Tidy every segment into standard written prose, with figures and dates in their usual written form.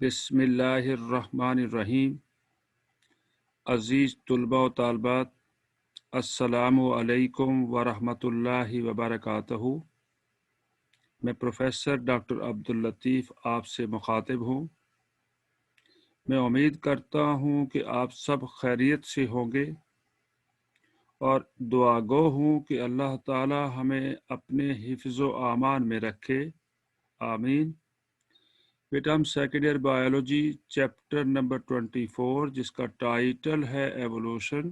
بسم اللہ الرحمن الرحیم۔ عزیز طلباء و طالبات، السلام علیکم ورحمۃ اللہ وبرکاتہ۔ میں پروفیسر ڈاکٹر عبداللطیف آپ سے مخاطب ہوں۔ میں امید کرتا ہوں کہ آپ سب خیریت سے ہوں گے اور دعا گو ہوں کہ اللہ تعالی ہمیں اپنے حفظ و امان میں رکھے، آمین۔ بیٹا ہم second year biology chapter number 24 جس کا ٹائٹل ہے ایوولوشن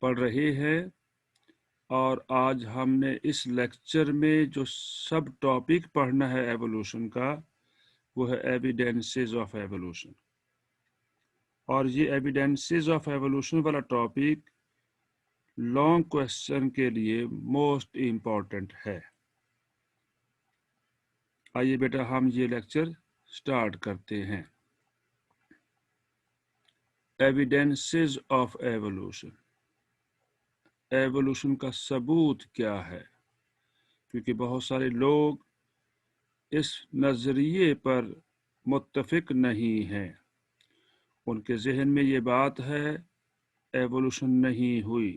پڑھ رہے ہیں، اور آج ہم نے اس لیکچر میں جو سب ٹاپک پڑھنا ہے ایوولوشن کا وہ ہے ایویڈینسز آف ایوولوشن، اور یہ ایویڈینسز آف ایوولوشن والا ٹاپک لانگ کویسچن کے لیے موسٹ امپورٹنٹ ہے۔ آئیے بیٹا ہم یہ لیکچر سٹارٹ کرتے ہیں۔ ایویڈینسز آف ایوولوشن، ایوولوشن کا ثبوت کیا ہے؟ کیونکہ بہت سارے لوگ اس نظریے پر متفق نہیں ہیں، ان کے ذہن میں یہ بات ہے ایوولوشن نہیں ہوئی،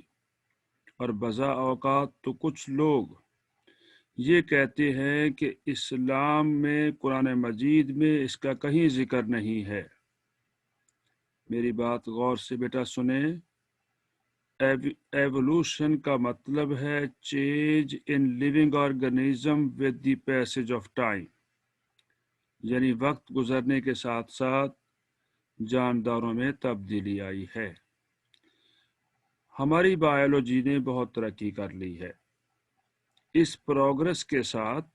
اور بعض اوقات تو کچھ لوگ یہ کہتے ہیں کہ اسلام میں قرآن مجید میں اس کا کہیں ذکر نہیں ہے۔ میری بات غور سے بیٹا سنیں۔ ایوولوشن کا مطلب ہے change in living organism with the passage of time, یعنی وقت گزرنے کے ساتھ ساتھ جانداروں میں تبدیلی آئی ہے۔ ہماری بایولوجی نے بہت ترقی کر لی ہے۔ اس پروگرس کے ساتھ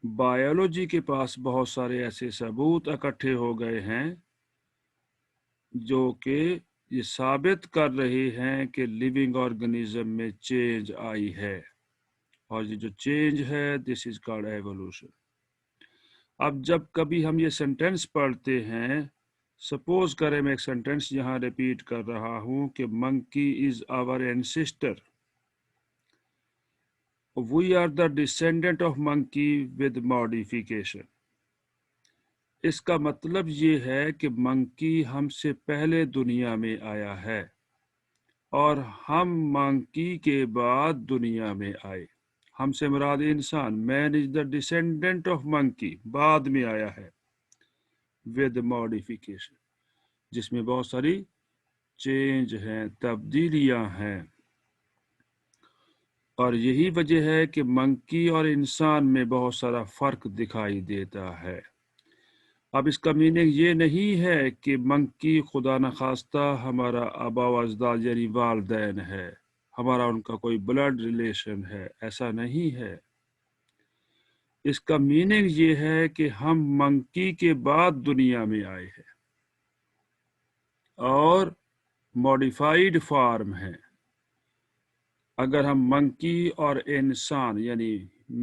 بایولوجی کے پاس بہت سارے ایسے ثبوت اکٹھے ہو گئے ہیں جو کہ یہ ثابت کر رہے ہیں کہ لیونگ آرگنزم میں چینج آئی ہے، اور یہ جو چینج ہے دس از کالڈ ایوولوشن۔ اب جب کبھی ہم یہ سینٹینس پڑھتے ہیں، سپوز کریں میں ایک سینٹینس یہاں ریپیٹ کر رہا ہوں کہ monkey is our ancestor, we are the descendant of monkey with modification. اس کا مطلب یہ ہے کہ منکی ہم سے پہلے دنیا میں آیا ہے اور ہم منکی کے بعد دنیا میں آئے۔ ہم سے مراد انسان، مین از دا ڈسینڈنٹ آف منکی، بعد میں آیا ہے ود ماڈیفیکیشن، جس میں بہت ساری چینج ہیں، تبدیلیاں ہیں، اور یہی وجہ ہے کہ منکی اور انسان میں بہت سارا فرق دکھائی دیتا ہے۔ اب اس کا میننگ یہ نہیں ہے کہ منکی خدا نخواستہ ہمارا آبا و اجداد یعنی والدین ہے، ہمارا ان کا کوئی بلڈ ریلیشن ہے، ایسا نہیں ہے۔ اس کا میننگ یہ ہے کہ ہم منکی کے بعد دنیا میں آئے ہیں اور ماڈیفائیڈ فارم ہیں۔ اگر ہم منکی اور انسان یعنی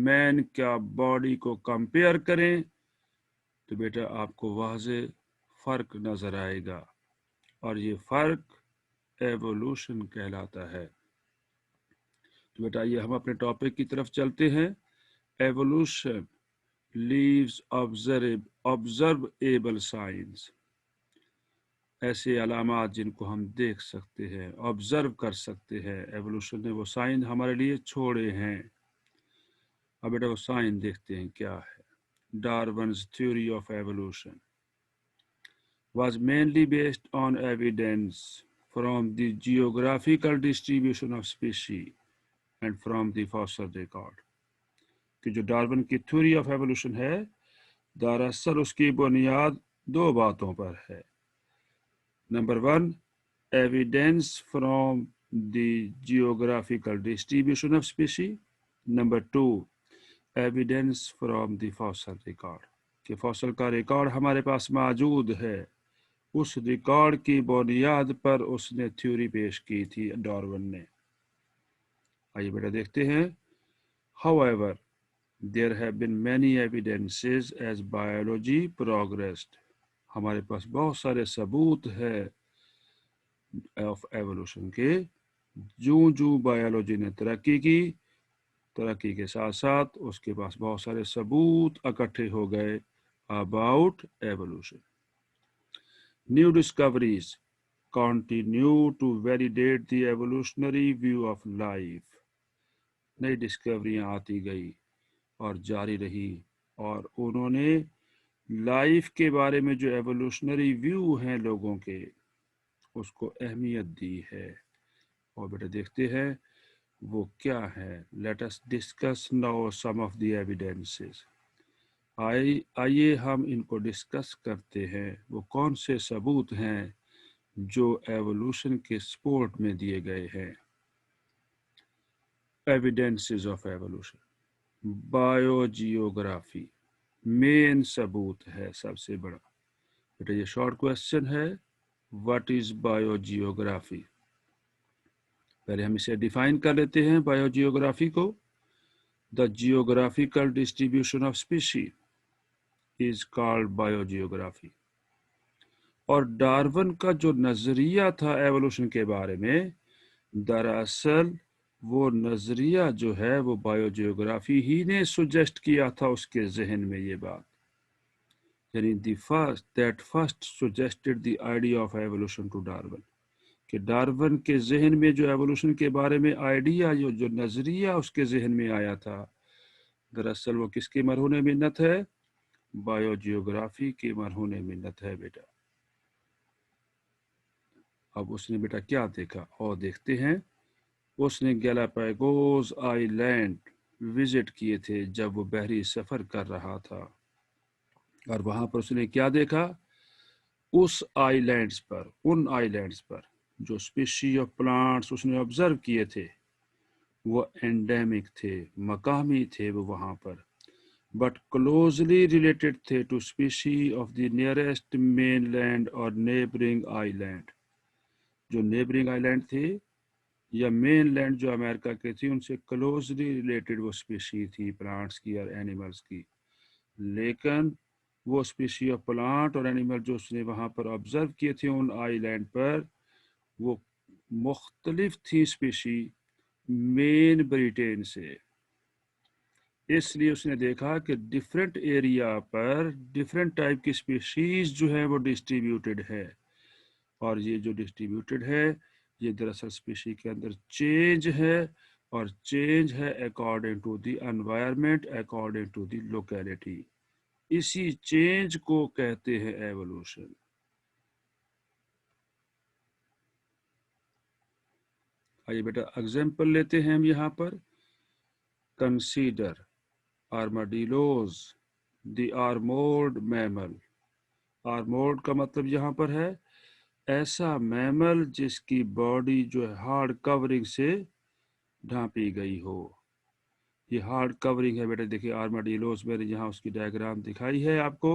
مین کا باڈی کو کمپیئر کریں تو بیٹا آپ کو واضح فرق نظر آئے گا، اور یہ فرق ایوولوشن کہلاتا ہے۔ تو بیٹا یہ ہم اپنے ٹاپک کی طرف چلتے ہیں۔ ایوولوشن لیوز آبزرویبل سائنس، ایسے علامات جن کو ہم دیکھ سکتے ہیں، آبزرو کر سکتے ہیں، ایوولوشن نے وہ سائن ہمارے لیے چھوڑے ہیں۔ اب بیٹا وہ سائن دیکھتے ہیں کیا ہے۔ Darwin's theory of evolution was mainly based on evidence from the geographical distribution of species and from the fossil record۔ کہ جو ڈارون کی تھیوری آف ایوولوشن ہے دراصل اس کی بنیاد دو باتوں پر ہے۔ Number 1، evidence from the geographical distribution of species. Number 2، evidence from the fossil record, کہ فاسل کا ریکارڈ ہمارے پاس موجود ہے، اس ریکارڈ کی بنیاد پر اس نے تھیوری پیش کی تھی ڈارون نے۔ آئیے بیٹا دیکھتے ہیں۔ However, there have been many evidences as biology progressed۔ ہمارے پاس بہت سارے ثبوت ہے آف ایوولوشن کے، جو بایولوجی نے ترقی کی، ترقی کے ساتھ ساتھ اس کے پاس بہت سارے ثبوت اکٹھے ہو گئے about evolution. New discoveries continue to validate the evolutionary view of life. नई डिस्कवरियां आती गई और जारी रही और उन्होंने लाइफ के बारे में जो एवोल्यूशनरी व्यू हैं लोगों के उसको अहमियत दी है। और बेटा देखते हैं वो क्या है। Let us discuss now some of the evidences. आइए हम इनको डिस्कस करते हैं। वो कौन से सबूत हैं जो एवोल्यूशन के सपोर्ट में दिए गए हैं। Evidences of evolution. Biogeography main सबूत है सबसे बड़ा। बेटा ये शॉर्ट क्वेश्चन है, व्हाट इज बायोजियोग्राफी। पहले हम इसे डिफाइन कर लेते हैं बायोजियोग्राफी को। The geographical distribution of species is called biogeography. और डार्विन का जो नजरिया था एवोल्यूशन के बारे में, दरअसल वो नजरिया जो है वो बायोजियोग्राफी ही ने सुजेस्ट किया था उसके जहन में ये बात। यानी first suggested the idea of evolution to Darwin, कि डार्विन के जहन में जो एवोल्यूशन के बारे में आइडिया जो नजरिया उसके जहन में आया था, दरअसल वो किसके मरहून मिन्नत है, बायोजियोग्राफी के मरहून मिन्नत है बेटा। अब उसने बेटा क्या देखा और देखते हैं। उसने गैलापागोस आइलैंड विजिट किए थे जब वो बहरी सफर कर रहा था और वहां पर उसने क्या देखा, उस आइलैंड्स पर, उन आइलैंड्स पर जो स्पीशी ऑफ प्लांट्स उसने ऑब्जर्व किए थे वो एंडेमिक थे, मकामी थे वो वहां पर, बट क्लोजली रिलेटेड थे to species of the nearest mainland और नेबरिंग आइलैंड। जो नेबरिंग आइलैंड थे या मेन लैंड जो अमेरिका के थी उनसे क्लोजली रिलेटेड वो स्पीशी थी प्लांट्स की और एनिमल्स की। लेकिन वो स्पीशी ऑफ प्लांट और एनिमल जो उसने वहाँ पर ऑब्जर्व किए थे उन आइलैंड पर, वो मुख्तलिफ थी स्पीशी मेन ब्रिटेन से। इसलिए उसने देखा कि डिफरेंट एरिया पर डिफरेंट टाइप की स्पीशीज जो है वो डिस्ट्रीब्यूटेड है। और ये जो डिस्ट्रीब्यूटेड है ये दरअसल स्पीशी के अंदर चेंज है, और चेंज है according to the environment, according to the locality. इसी चेंज को कहते हैं एवोल्यूशन। आइए बेटा एग्जांपल लेते हैं हम यहाँ पर। Consider armadillos the armoured mammal. Armoured का मतलब यहाँ पर है ऐसा मैमल जिसकी बॉडी जो है हार्ड कवरिंग से ढांपी गई हो। ये हार्ड कवरिंग है बेटा, देखिए आर्माडिलोज मैंने यहाँ उसकी डायग्राम दिखाई है आपको।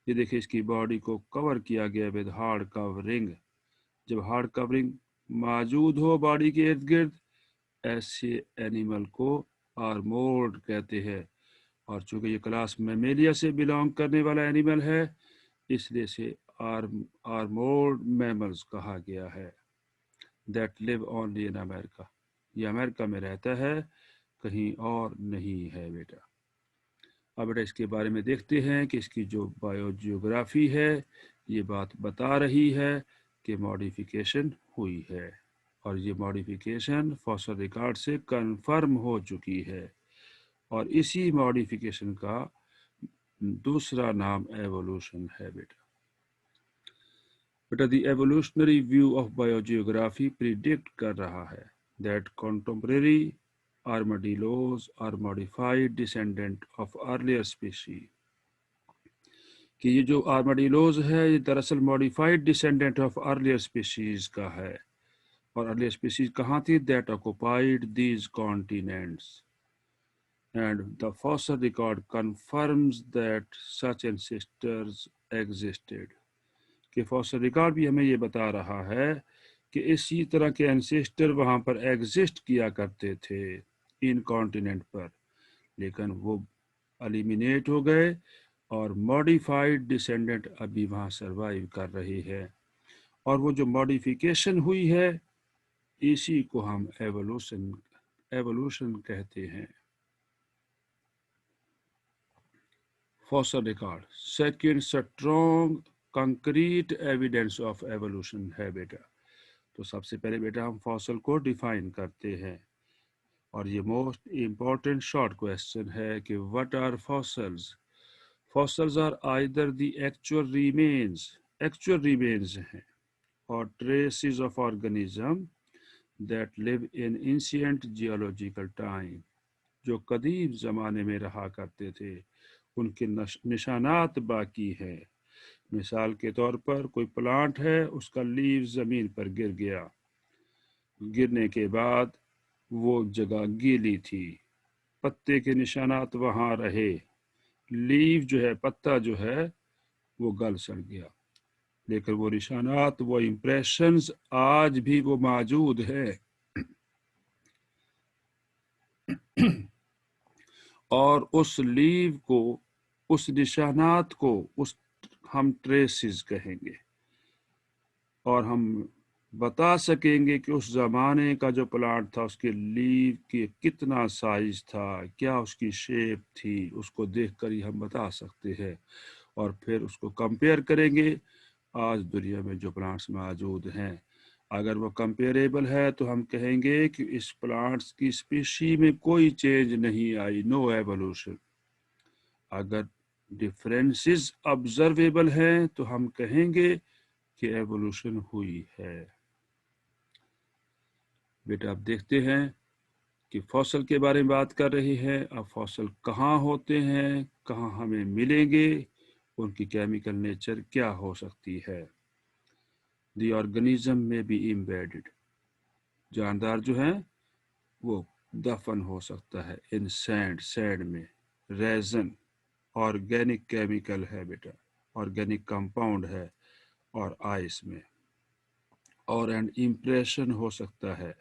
ये देखिए इसकी बॉडी को कवर किया गया विद हार्ड कवरिंग। जब हार्ड कवरिंग मौजूद हो बॉडी के इर्द गिर्द, ऐसे एनिमल को आर्मोर्ड कहते हैं। और चूंकि ये क्लास मैमेलिया से बिलोंग करने वाला एनिमल है इसलिए इसे आर्मोर्ड मैमल्स कहा गया है। That live only in America, ये अमेरिका में रहता है, कहीं और नहीं है बेटा। अब बेटा इसके बारे में देखते हैं कि इसकी जो बायोजियोग्राफी है ये बात बता रही है कि मॉडिफिकेशन हुई है, और ये मॉडिफिकेशन फॉसिल रिकॉर्ड से कंफर्म हो चुकी है। और इसी मॉडिफिकेशन का दूसरा नाम एवोल्यूशन है बेटा। बेटा the evolutionary view of biogeography predict कर रहा है that contemporary armadillos are modified descendant of earlier species, कि ये जो आर्माडिलोज है ये दरअसल modified descendant of earlier species का है। और अर्लियर स्पीशीज कहाँ थी, that occupied these continents, and the fossil record confirms that such ancestors existed. कि फॉसिल रिकॉर्ड भी हमें ये बता रहा है कि इसी तरह के एंसेस्टर वहाँ पर एग्जिस्ट किया करते थे इन कॉन्टिनेंट पर, लेकिन वो एलिमिनेट हो गए और मॉडिफाइड डिसेंडेंट अभी वहाँ सरवाइव कर रही है। और वो जो मॉडिफिकेशन हुई है इसी को हम एवोल्यूशन कहते हैं। fossil record. Second, strong concrete evidence of evolution है बेटा. तो सबसे पहले बेटा हम फॉसल को डिफाइन करते हैं और ये मोस्ट इम्पॉर्टेंट शॉर्ट क्वेश्चन है कि what are fossils. Fossils are either the actual remains हैं और traces of organism that live in ancient geological time, जो कदीम ज़माने में रहा करते थे, उनके निशानात बाकी हैं. मिसाल के तौर पर कोई प्लांट है, उसका लीव ज़मीन पर गिर गया, गिरने के बाद वो जगह गीली थी, पत्ते के निशानात वहाँ रहे, लीव जो है, पत्ता जो है वो गल सड़ गया, लेकिन वो निशानात, वो इम्प्रेशंस आज भी वो मौजूद है. और उस लीव को, उस निशानात को, उस हम ट्रेसेस कहेंगे और हम बता सकेंगे कि उस ज़माने का जो प्लांट था उसके लीव के कितना साइज था, क्या उसकी शेप थी, उसको देखकर ही हम बता सकते हैं. और फिर उसको कंपेयर करेंगे आज दुनिया में जो प्लांट्स मौजूद हैं. अगर वो कंपेरेबल है तो हम कहेंगे कि इस प्लांट्स की स्पीशी में कोई चेंज नहीं आई, नो एवोल्यूशन. अगर डिफरेंसेस ऑब्जर्वेबल हैं तो हम कहेंगे कि एवोल्यूशन हुई है. बेटा अब देखते हैं कि फॉसल के बारे में बात कर रही है. अब फॉसल कहाँ होते हैं, कहाँ हमें मिलेंगे, उनकी केमिकल नेचर क्या हो सकती है. द ऑर्गेनिज्म में बी एम्बेडेड, जानदार जो है वो दफन हो सकता है इन सैंड में. रेजन ऑर्गेनिक केमिकल है बेटा, ऑर्गेनिक कंपाउंड है, और आइस में. और एंड इम्प्रेशन हो सकता है.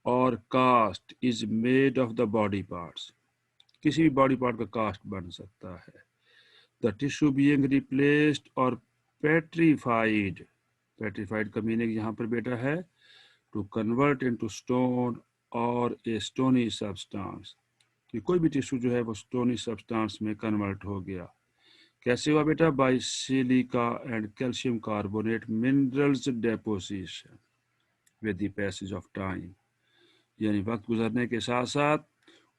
और cast is made of the body parts, किसी भी बॉडी पार्ट का कास्ट बन सकता है. द टिश्यू बीइंग रिप्लेस्ड और पेट्रीफाइड, पेट्रीफाइड का मीनिंग यहाँ पर बेटा है टू कन्वर्ट इनटू स्टोन और ए स्टोनी सब्सटेंस, कि कोई भी टिश्यू जो है वो स्टोनी सब्सटेंस में कन्वर्ट हो गया. कैसे हुआ बेटा? By silica and calcium carbonate minerals deposition with the passage of time, यानी वक्त गुजरने के साथ साथ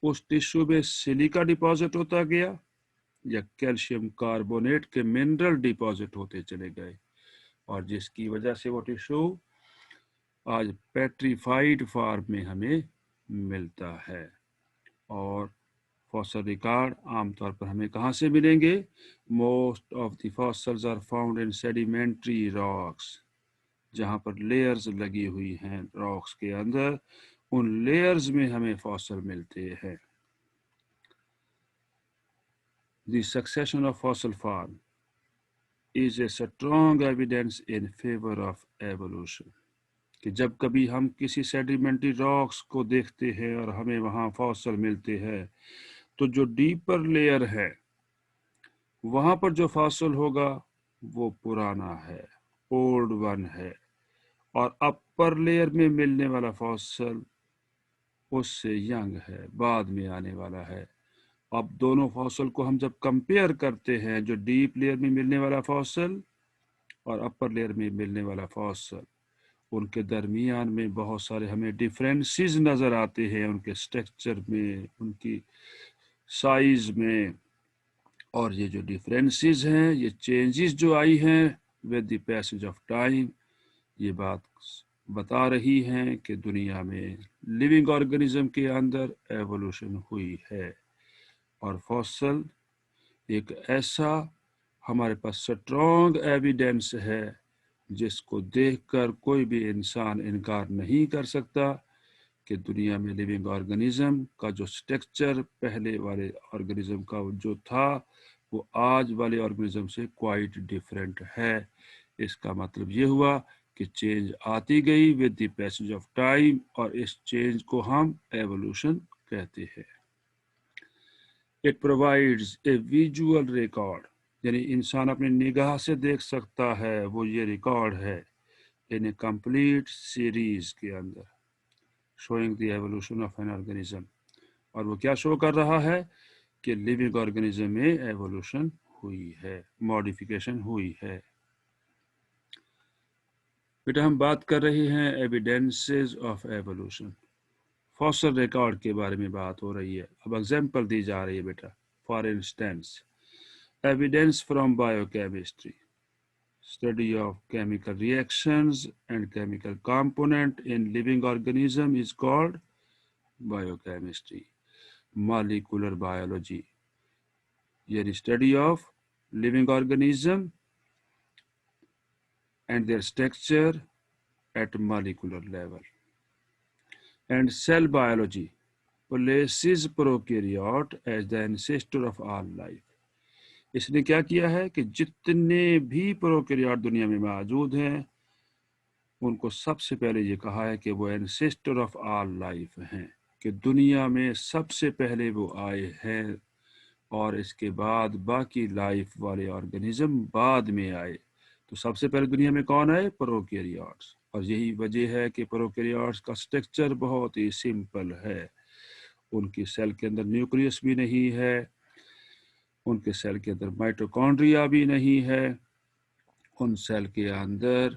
उस टिश्यू में सिलिका डिपॉजिट होता गया या कैल्शियम कार्बोनेट के मिनरल डिपॉजिट होते चले गए, और जिसकी वजह से वो टिश्यू आज पेट्रीफाइड फॉर्म में हमें मिलता है. और फॉसल रिकॉर्ड आमतौर पर हमें कहाँ से मिलेंगे? Most of the fossils are found in sedimentary rocks, जहाँ पर लेयर्स लगी हुई हैं रॉक्स के अंदर, उन लेयर्स में हमें फॉसल मिलते हैं. The succession of fossil form is a strong evidence in favour of evolution, कि जब कभी हम किसी सेडिमेंट्री रॉक्स को देखते हैं और हमें वहाँ फॉसल मिलते हैं, तो जो डीपर लेयर है वहाँ पर जो फॉसल होगा वो पुराना है, ओल्ड वन है, और अपर लेयर में मिलने वाला फॉसल उससे यंग है, बाद में आने वाला है. अब दोनों फॉसल को हम जब कंपेयर करते हैं, जो डीप लेयर में मिलने वाला फॉसल और अपर लेयर में मिलने वाला फॉसल, उनके दरमियान में बहुत सारे हमें डिफरेंसेस नज़र आते हैं, उनके स्ट्रक्चर में, उनकी साइज में. और ये जो डिफरेंसेस हैं, ये चेंजेस जो आई हैं with the passage of time, ये बात बता रही हैं कि दुनिया में लिविंग ऑर्गेनिज्म के अंदर एवोल्यूशन हुई है. और फॉसल एक ऐसा हमारे पास स्ट्रॉन्ग एविडेंस है जिसको देखकर कोई भी इंसान इनकार नहीं कर सकता कि दुनिया में लिविंग ऑर्गेनिज्म का जो स्ट्रक्चर पहले वाले ऑर्गेनिज्म का जो था वो आज वाले ऑर्गेनिज्म से क्वाइट डिफरेंट है. इसका मतलब ये हुआ कि चेंज आती गई with the passage of time, और इस चेंज को हम एवोल्यूशन कहते हैं. It provides a visual record, यानी इंसान अपनी निगाह से देख सकता है, वो ये रिकॉर्ड है इन ए कंप्लीट सीरीज के अंदर, showing the evolution of an organism. और वो क्या शो कर रहा है کہ لیونگ آرگنیزم میں ایوولوشن ہوئی ہے، ماڈیفیکیشن ہوئی ہے۔ بیٹا ہم بات کر رہے ہیں evidences of evolution, fossil record کے بارے میں بات ہو رہی ہے۔ اب ایگزامپل دی جا رہی ہے بیٹا، for instance evidence from biochemistry, study of chemical reactions and chemical component in living organism is called biochemistry. Molecular biology یعنی study of living organism and their structure at molecular level. And cell biology places prokaryote as the ancestor of all life. اس نے کیا کیا ہے کہ جتنے بھی پروکیریوٹ دنیا میں موجود ہیں ان کو سب سے پہلے یہ کہا ہے کہ وہ اینسیسٹر آف آل لائف ہیں، کہ دنیا میں سب سے پہلے وہ آئے ہیں اور اس کے بعد باقی لائف والے آرگنزم بعد میں آئے۔ تو سب سے پہلے دنیا میں کون آئے؟ پروکیریوٹس۔ اور یہی وجہ ہے کہ پروکیریوٹس کا سٹرکچر بہت ہی سمپل ہے، ان کی سیل کے اندر نیوکلیس بھی نہیں ہے، ان کے سیل کے اندر مائٹوکونڈریا بھی نہیں ہے، ان سیل کے اندر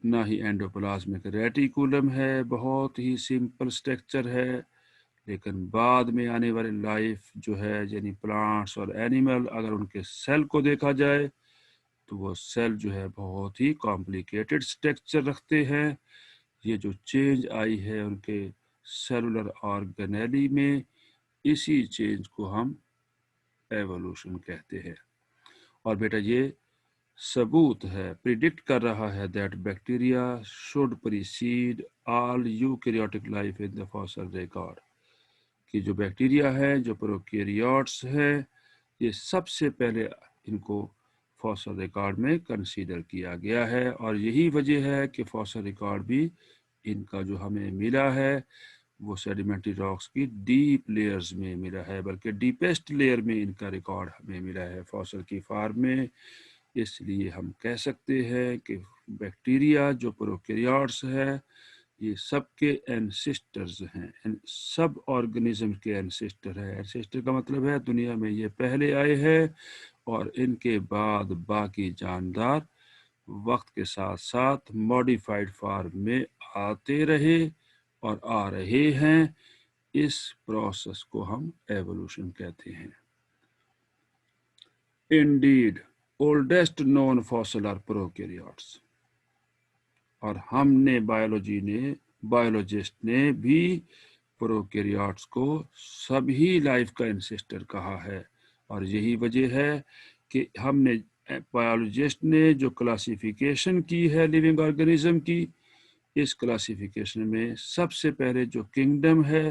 نہ ہی اینڈوپلازمک ریٹیکولم ہے، بہت ہی سمپل سٹرکچر ہے۔ لیکن بعد میں آنے والی لائف جو ہے یعنی پلانٹس اور اینیمل، اگر ان کے سیل کو دیکھا جائے تو وہ سیل جو ہے بہت ہی کمپلیکیٹڈ سٹرکچر رکھتے ہیں۔ یہ جو چینج آئی ہے ان کے سیلولر آرگنیلی میں، اسی چینج کو ہم ایوولوشن کہتے ہیں۔ اور بیٹا یہ ثبوت ہے، پریڈکٹ کر رہا ہے that bacteria should precede all eukaryotic life in the fossil record, کہ جو بیکٹیریا ہے، جو پروکیریوٹس ہے، یہ سب سے پہلے ان کو فاسل ریکارڈ میں کنسیڈر کیا گیا ہے۔ اور یہی وجہ ہے کہ فاسل ریکارڈ بھی ان کا جو ہمیں ملا ہے وہ سیڈیمنٹری راکس کی ڈیپ لیئرز میں ملا ہے، بلکہ ڈیپیسٹ لیئر میں ان کا ریکارڈ ہمیں ملا ہے فاسل کی فارم میں۔ اس لیے ہم کہہ سکتے ہیں کہ بیکٹیریا جو پروکیریوٹس ہے یہ سب کے اینسسٹرز ہیں، سب آرگنزم کے اینسسٹر ہے۔ اینسسٹر کا مطلب ہے دنیا میں یہ پہلے آئے ہیں اور ان کے بعد باقی جاندار وقت کے ساتھ ساتھ ماڈیفائڈ فارم میں آتے رہے اور آ رہے ہیں۔ اس پروسیس کو ہم ایوولوشن کہتے ہیں۔ Indeed, oldest known fossil are prokaryotes. اور ہم نے بایولوجسٹ نے بھی پروکیریوٹس کو سبھی لائف کا انسسٹر کہا ہے۔ اور یہی وجہ ہے کہ ہم نے بایولوجسٹ نے جو کلاسیفیکیشن کی ہے لیونگ آرگنزم کی، اس کلاسیفیکیشن میں سب سے پہلے جو کنگڈم ہے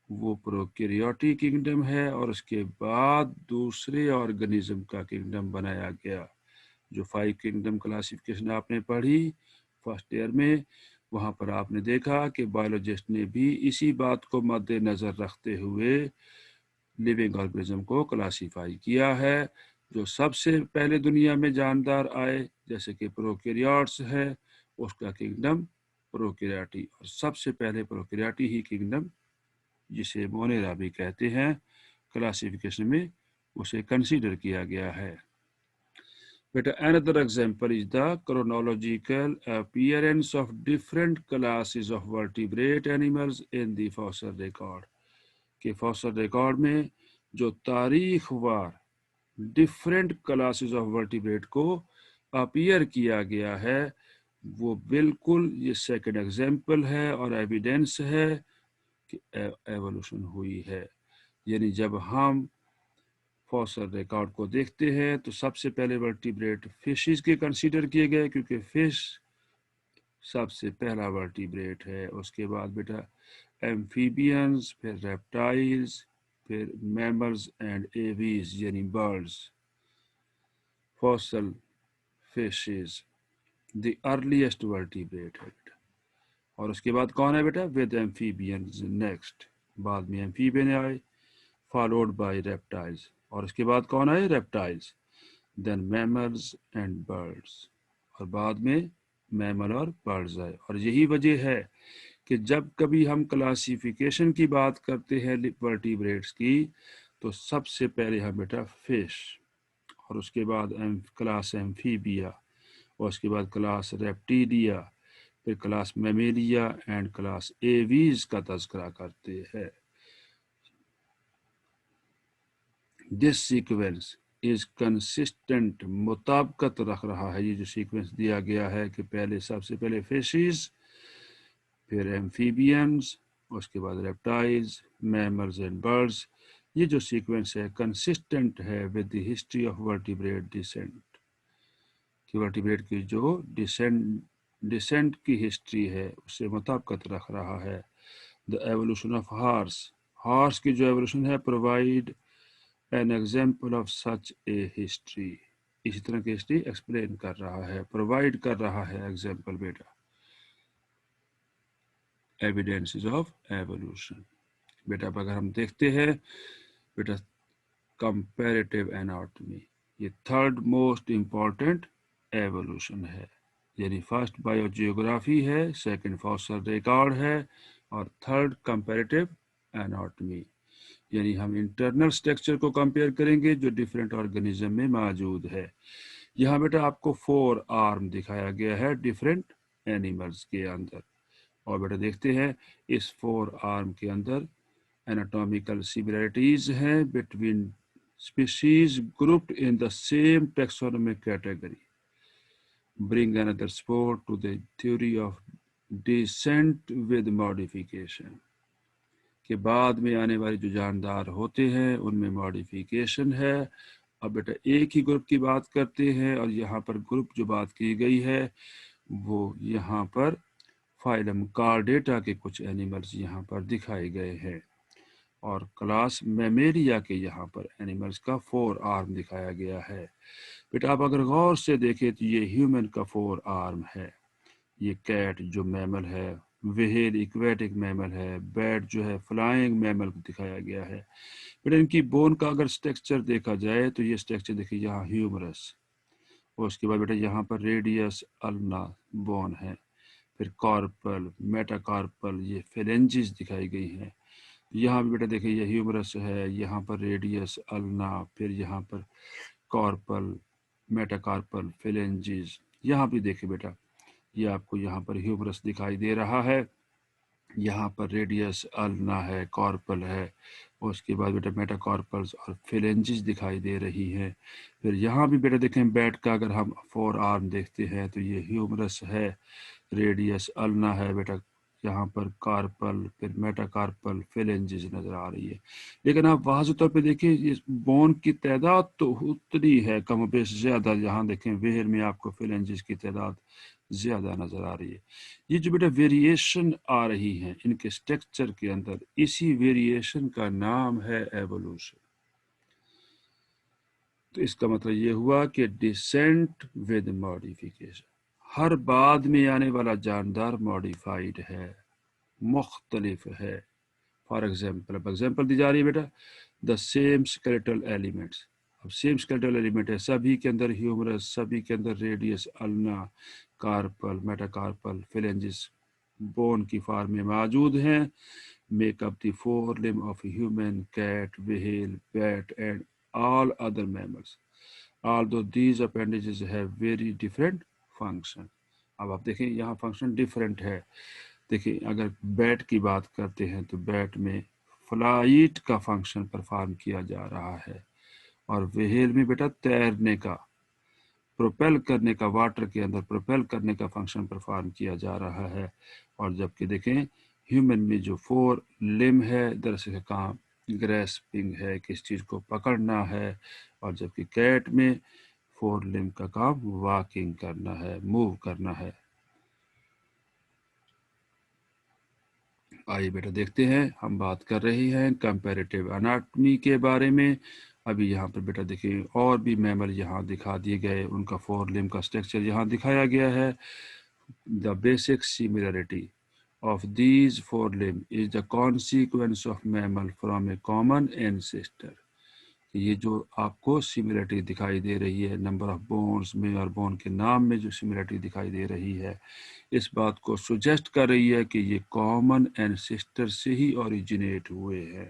وہ پروکیریوٹی کنگڈم ہے، اور اس کے بعد دوسرے آرگنزم کا کنگڈم بنایا گیا۔ جو 5 کنگڈم کلاسیفیکیشن آپ نے پڑھی فرسٹ ایئر میں، وہاں پر آپ نے دیکھا کہ بایولوجسٹ نے بھی اسی بات کو مد نظر رکھتے ہوئے لیونگ آرگنزم کو کلاسیفائی کیا ہے۔ جو سب سے پہلے دنیا میں جاندار آئے جیسے کہ پروکیریوٹس ہے، اس کا کنگڈم پروکیریاٹی، اور سب سے پہلے پروکیریاٹی ہی کنگڈم جسے مونیرا بھی کہتے ہیں، کلاسیفیکیشن میں اسے کنسیڈر کیا گیا ہے۔ But another example is the chronological appearance of different classes of vertebrate animals in the fossil record. کہ فاسل ریکارڈ میں جو تاریخ وار ڈفرینٹ کلاسز آف ورٹیبریٹ کو اپیئر کیا گیا ہے، وہ بالکل یہ سیکنڈ ایگزامپل ہے اور ایویڈینس ہے کہ ایوولوشن ہوئی ہے۔ یعنی جب ہم فاسل ریکارڈ کو دیکھتے ہیں تو سب سے پہلے ورٹیبریٹ فشز کے کنسیڈر کیے گئے، کیونکہ فش سب سے پہلا ورٹیبریٹ ہے۔ اس کے بعد بیٹا ایمفیبینز، پھر ریپٹائلز، پھر میملز اینڈ ایویز یعنی birds. Fossil fishes the earliest vertebrate ہے بیٹا۔ اور اس کے بعد کون ہے بیٹا؟ ود ایمفیبینز نیکسٹ، بعد میں ایمفیبین آئے، فالوڈ بائی ریپٹائلز، اور اس کے بعد کون آئے؟ Reptiles, then mammals and birds, اور بعد میں میمل اور برڈز آئے۔ اور یہی وجہ ہے کہ جب کبھی ہم کلاسیفیکیشن کی بات کرتے ہیں ورٹیبریٹس کی، تو سب سے پہلے ہم بیٹا فش، اور اس کے بعد کلاس ایمفیبیا، اور اس کے بعد کلاس ریپٹیلیا، پھر کلاس میمیلیا اینڈ کلاس ایویز کا تذکرہ کرتے ہیں۔ دس سیکوینس از کنسسٹنٹ، مطابقت رکھ رہا ہے، یہ جو سیکوینس دیا گیا ہے کہ پہلے سب سے پہلے فشیز، پھر ایمفیبینز، اس کے بعد ریپٹائلز، میملز اینڈ برڈز، یہ جو سیکوینس ہے کنسسٹنٹ ہے with the history of vertebrate descent, کہ ورٹیبریٹ کی جو ڈیسینٹ کی ہسٹری ہے اس سے مطابقت رکھ رہا ہے۔ دا ایوولوشن آف ہارس کی جو ایوولوشن ہے provide an example of such a history, اسی طرح کی ہسٹری ایکسپلین کر رہا ہے، پرووائڈ کر رہا ہے ایگزامپل بیٹا، ایویڈینسز آف ایوولوشن۔ بیٹا اب اگر ہم دیکھتے ہیں بیٹا کمپیریٹیو اناٹمی، یہ تھرڈ موسٹ امپورٹنٹ ایوولوشن ہے، یعنی فرسٹ بایو جیوگرافی ہے، سیکنڈ فاسل ریکارڈ ہے، اور تھرڈ کمپیریٹیو اناٹمی، یعنی ہم انٹرنل سٹرکچر کو کمپیئر کریں گے جو ڈیفرنٹ آرگنیزم میں موجود ہے۔ یہاں بیٹا آپ کو 4 آرم دکھایا گیا ہے ڈیفرنٹ اینیملز کے اندر، اور بیٹا دیکھتے ہیں اس 4 آرم کے اندر anatomical similarities ہیں between species grouped in the same taxonomic category. Bring another support to the theory of descent with modification. کہ بعد میں آنے والے جو جاندار ہوتے ہیں ان میں ماڈیفیکیشن ہے۔ اب بیٹا ایک ہی گروپ کی بات کرتے ہیں، اور یہاں پر گروپ جو بات کی گئی ہے وہ یہاں پر فائلم کارڈیٹا کے کچھ اینیملز یہاں پر دکھائے گئے ہیں، اور کلاس میمیلیا کے یہاں پر اینیملز کا 4 آرم دکھایا گیا ہے۔ بیٹا آپ اگر غور سے دیکھیں تو یہ ہیومن کا 4 آرم ہے، یہ کیٹ جو میمل ہے، وہیل ایکویٹک میمل ہے، بیٹ جو ہے فلائنگ میمل کو دکھایا گیا ہے۔ بیٹا ان کی بون کا اگر سٹرکچر دیکھا جائے تو یہ سٹرکچر دیکھیں یہاں ہیومرس، اور اس کے بعد بیٹا یہاں پر ریڈیس النا بون ہے، پھر کارپل، میٹا کارپل، یہ فیلنجز دکھائی گئی ہیں۔ یہاں بھی بیٹا دیکھیں یہ ہیومرس ہے، یہاں پر ریڈیس النا، پھر یہاں پر کارپل، میٹا کارپل، فیلنجز، یہاں بھی دیکھیں بیٹا یہ آپ کو یہاں پر ہیومرس دکھائی دے رہا ہے، یہاں پر ریڈیس النا ہے، کارپل ہے، اور اس کے بعد بیٹا میٹا کارپلز اور فیلنجز دکھائی دے رہی ہیں۔ پھر یہاں بھی بیٹا دیکھیں بیٹ کا اگر ہم 4 آرم دیکھتے ہیں تو یہ ہیومرس ہے، ریڈیس النا ہے بیٹا، یہاں پر کارپل، پھر میٹا کارپل، فیلنجز نظر آ رہی ہے۔ لیکن آپ واضح طور پہ دیکھیں اس بون کی تعداد تو اتنی ہے کم و بیش زیادہ، یہاں دیکھیں وہیل میں آپ کو فیلنجز کی تعداد زیادہ نظر آ رہی ہے۔ یہ جو بیٹا ویریشن آ رہی ہیں ان کے سٹرکچر کے اندر، اسی ویریشن کا نام ہے ایوولوشن۔ تو اس کا مطلب یہ ہوا کہ ڈیسینٹ ود ماڈیفیکیشن، ہر بعد میں آنے والا جاندار ماڈیفائڈ ہے، مختلف ہے۔ فار ایگزامپل، اب ایگزامپل دی جا رہی ہے بیٹا دا سیم اسکیلیٹل ایلیمنٹس، اب سیم اسکیلیٹل ایلیمنٹ ہے، سبھی کے اندر ہیومرس، سبھی کے اندر radius ulna, carpal, metacarpal, phalanges bone کی فارم میں موجود ہیں، make up the 4 limb of human, cat, whale, bat and all other mammals, although these appendages have very different function۔ اب آپ دیکھیں یہاں فنکشن ڈیفرنٹ ہے، دیکھیں اگر بیٹ کی بات کرتے ہیں تو بیٹ میں فلائٹ کا فنکشن پرفارم کیا جا رہا ہے، اور وہیل میں بیٹا تیرنے کا، پروپیل کرنے کا، واٹر کے اندر پروپیل کرنے کا فنکشن پرفارم کیا جا رہا ہے، اور جبکہ دیکھیں ہیومن میں جو 4 لم ہے دراصل کام گریسپنگ ہے، کس چیز کو پکڑنا ہے، اور جبکہ کیٹ میں 4 لم کا کام واکنگ کرنا ہے، موو کرنا ہے۔ آئیے بیٹا دیکھتے ہیں، ہم بات کر رہے ہیں کمپیریٹیو اناٹمی کے بارے میں۔ ابھی یہاں پر بیٹا دیکھیں اور بھی میمل یہاں دکھا دیے گئے، ان کا 4 لم کا سٹرکچر یہاں دکھایا گیا ہے۔ The basic similarity of these 4 limbs is the consequence of mammal from a common ancestor۔ یہ جو آپ کو سملرٹی دکھائی دے رہی ہے نمبر آف بونز میں اور بون کے نام میں جو سملرٹی دکھائی دے رہی ہے، اس بات کو سجیسٹ کر رہی ہے کہ یہ کامن اینسسٹر سے ہی اوریجنیٹ ہوئے ہیں،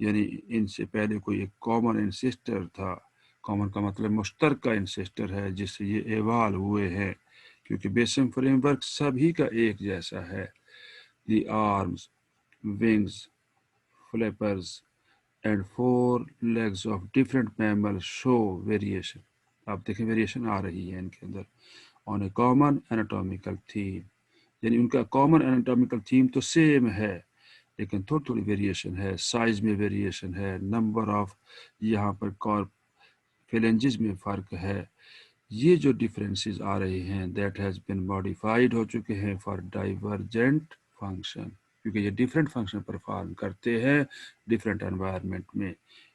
यानी इनसे पहले कोई एक कॉमन इंसेस्टर था। कॉमन का मतलब मुश्तरका इंसेस्टर है जिससे ये एवाल हुए हैं, क्योंकि बेसिक फ्रेमवर्क सभी का एक जैसा है। The arms, wings, flappers and 4 legs of different mammals show variation। आप देखें वेरिएशन आ रही है इनके अंदर on A common anatomical theme, यानी उनका कॉमन एनाटॉमिकल थीम तो सेम है, लेकिन थोड़ी थोड़ी वेरिएशन है, साइज में वेरिएशन है, नंबर ऑफ यहाँ पर फेलेंजेस में फ़र्क है। ये जो डिफरेंसेस आ रहे हैं दैट हैज़ बिन मॉडिफाइड हो चुके हैं फॉर डाइवर्जेंट फंक्शन, क्योंकि ये डिफरेंट फंक्शन परफॉर्म करते हैं डिफरेंट एनवायरनमेंट में,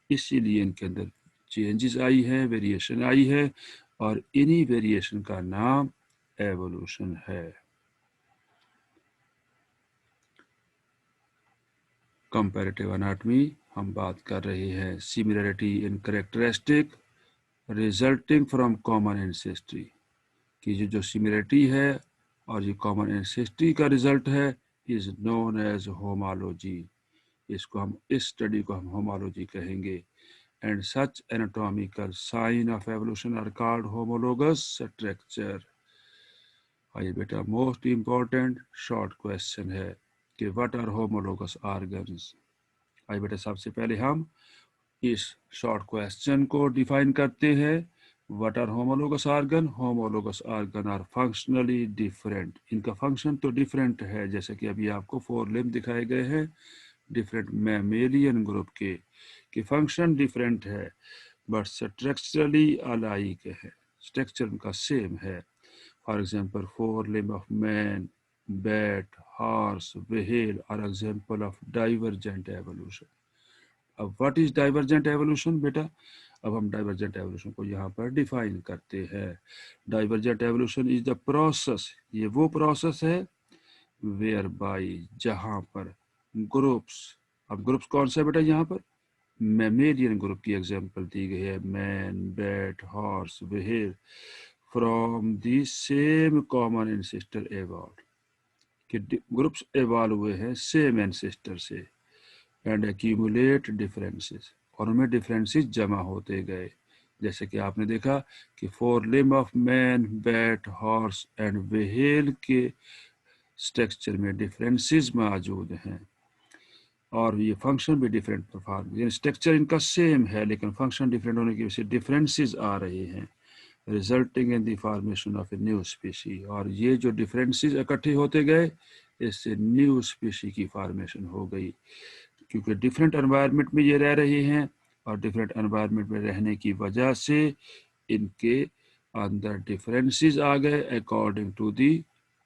इसीलिए इनके अंदर चेंजेस आई है, वेरिएशन आई है, और इन्हीं वेरिएशन का नाम एवोल्यूशन है। कंपैरेटिव एनाटॉमी हम बात कर रहे हैं, similarity in characteristic resulting from common ancestry, कि जो सिमिलरिटी है और ये कॉमन एंसेस्ट्री का रिजल्ट है इज नोन एज होमोलॉजी। इसको हम इस स्टडी को हम होमोलॉजी कहेंगे। And such anatomical sign of evolution are called homologous structure. आइए बेटा, मोस्ट इम्पोर्टेंट शॉर्ट क्वेश्चन है कि व्हाट आर होमोलोगस ऑर्गन्स। आइए बेटा, सबसे पहले हम इस शॉर्ट क्वेश्चन को डिफाइन करते हैं। What are homologous organ? Homologous organ are functionally different. इनका फंक्शन तो डिफरेंट है, जैसे कि अभी आपको 4 लिम्ब दिखाए गए हैं डिफरेंट मैमेलियन ग्रुप के फंक्शन डिफरेंट है, बट स्ट्रक्चरली अलाइक है, स्ट्रक्चर उनका सेम है। For example 4 limb of man, bat, horse, whale are example of divergent evolution. अब व्हाट इज डाइवर्जेंट एवोल्यूशन बेटा? अब हम डाइवर्जेंट एवोल्यूशन को यहाँ पर डिफाइन करते हैं। Divergent evolution is the process, ये वो प्रोसेस है वेयर बाई, जहाँ पर ग्रुप्स, अब ग्रुप्स कौन सा है बेटा? यहाँ पर मैमेलियन ग्रुप की एग्जांपल दी गई है, man, bat, horse, whale, from the same common ancestor evolve, कि ग्रुप्स एवॉल्व हुए हैं सेम एंसेस्टर से, एंड एक्यूमुलेट डिफरेंसेस, और उनमें डिफरेंसेस जमा होते गए। जैसे कि आपने देखा कि 4 limb of man, bat, horse and whale के स्ट्रक्चर में डिफरेंसेस मौजूद हैं, और ये फंक्शन भी डिफरेंट परफॉर्म, यानी स्ट्रक्चर इनका सेम है लेकिन फंक्शन डिफरेंट होने की वजह से डिफरेंसेस आ रहे हैं, resulting in the formation of a new species. और ये जो डिफरेंसेस इकट्ठे होते गए इससे न्यू स्पीशी की फॉर्मेशन हो गई, क्योंकि डिफरेंट एनवायरनमेंट में ये रह रहे हैं और डिफरेंट एनवायरनमेंट में रहने की वजह से इनके अंदर डिफरेंसेस आ गए अकॉर्डिंग टू दी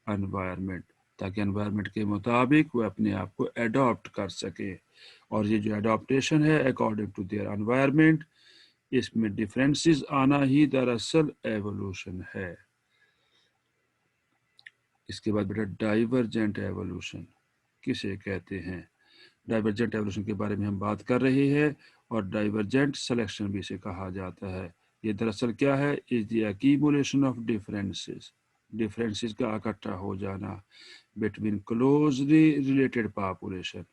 एनवायरनमेंट, ताकि एनवायरनमेंट के मुताबिक वो अपने आप को एडॉप्ट कर सके। और ये जो एडॉप्टेशन है अकॉर्डिंग टू देयर एनवायरनमेंट, इसमें डिफरेंसेस आना ही दरअसल एवोल्यूशन है। इसके बाद बेटा डाइवर्जेंट एवोल्यूशन किसे कहते हैं? डाइवर्जेंट एवोल्यूशन के बारे में हम बात कर रहे हैं, और डाइवर्जेंट सिलेक्शन भी इसे कहा जाता है। ये दरअसल क्या है? Is the accumulation of differences, differences का इकट्ठा हो जाना between closely related population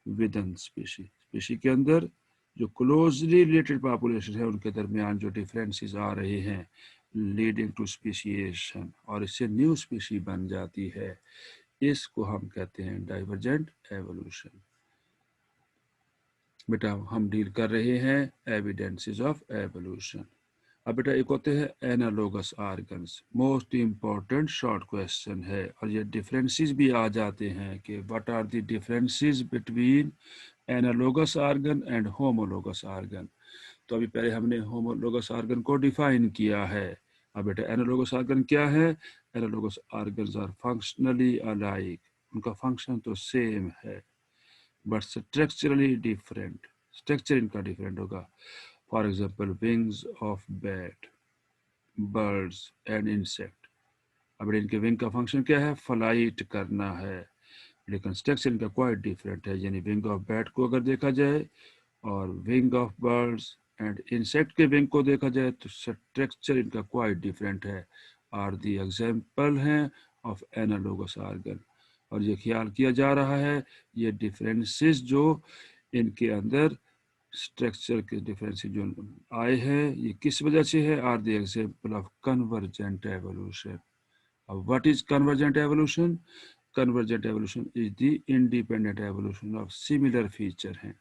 with in species, species के अंदर जो क्लोजली रिलेटेड पॉपुलेशन है उनके दरमियान जो डिफरेंसेस आ रहे हैं लीडिंग टू स्पीशिएशन, और इससे न्यू स्पीशी बन जाती है। इसको हम कहते हैं डाइवर्जेंट एवोल्यूशन। बेटा हम डील कर रहे हैं एविडेंसेस ऑफ एवोल्यूशन। अब बेटा एक होते हैं analogous organs, most important short question है, और ये डिफरेंसेस भी आ जाते हैं कि what are the differences between analogous organ and homologous organ. तो अभी पहले हमने होमोलोगस ऑर्गन को डिफाइन किया है। अब बेटा एनालोगस ऑर्गन क्या है? Analogous organs are functionally alike, उनका फंक्शन तो सेम है बट स्ट्रक्चरली डिफरेंट, स्ट्रक्चर इनका डिफरेंट होगा। For example wings of bat, birds and insect. अब इनके विंग का फंक्शन क्या है? फ्लाइट करना है, लेकिन स्ट्रक्चर इनका क्वाइट डिफरेंट है। यानी विंग ऑफ बैट को अगर देखा जाए और wing of birds and insect के विंग को देखा जाए तो स्ट्रक्चर इनका क्वाइट डिफरेंट है, और दी एग्जाम्पल हैं ऑफ एनालोगस ऑर्गन। और ये ख्याल किया जा रहा है ये डिफरेंसेस जो इनके अंदर स्ट्रक्चर के डिफरेंस जो आए हैं ये किस वजह से है? Are the example of convergent evolution. अब what is convergent evolution? Convergent evolution is the independent evolution of similar feature है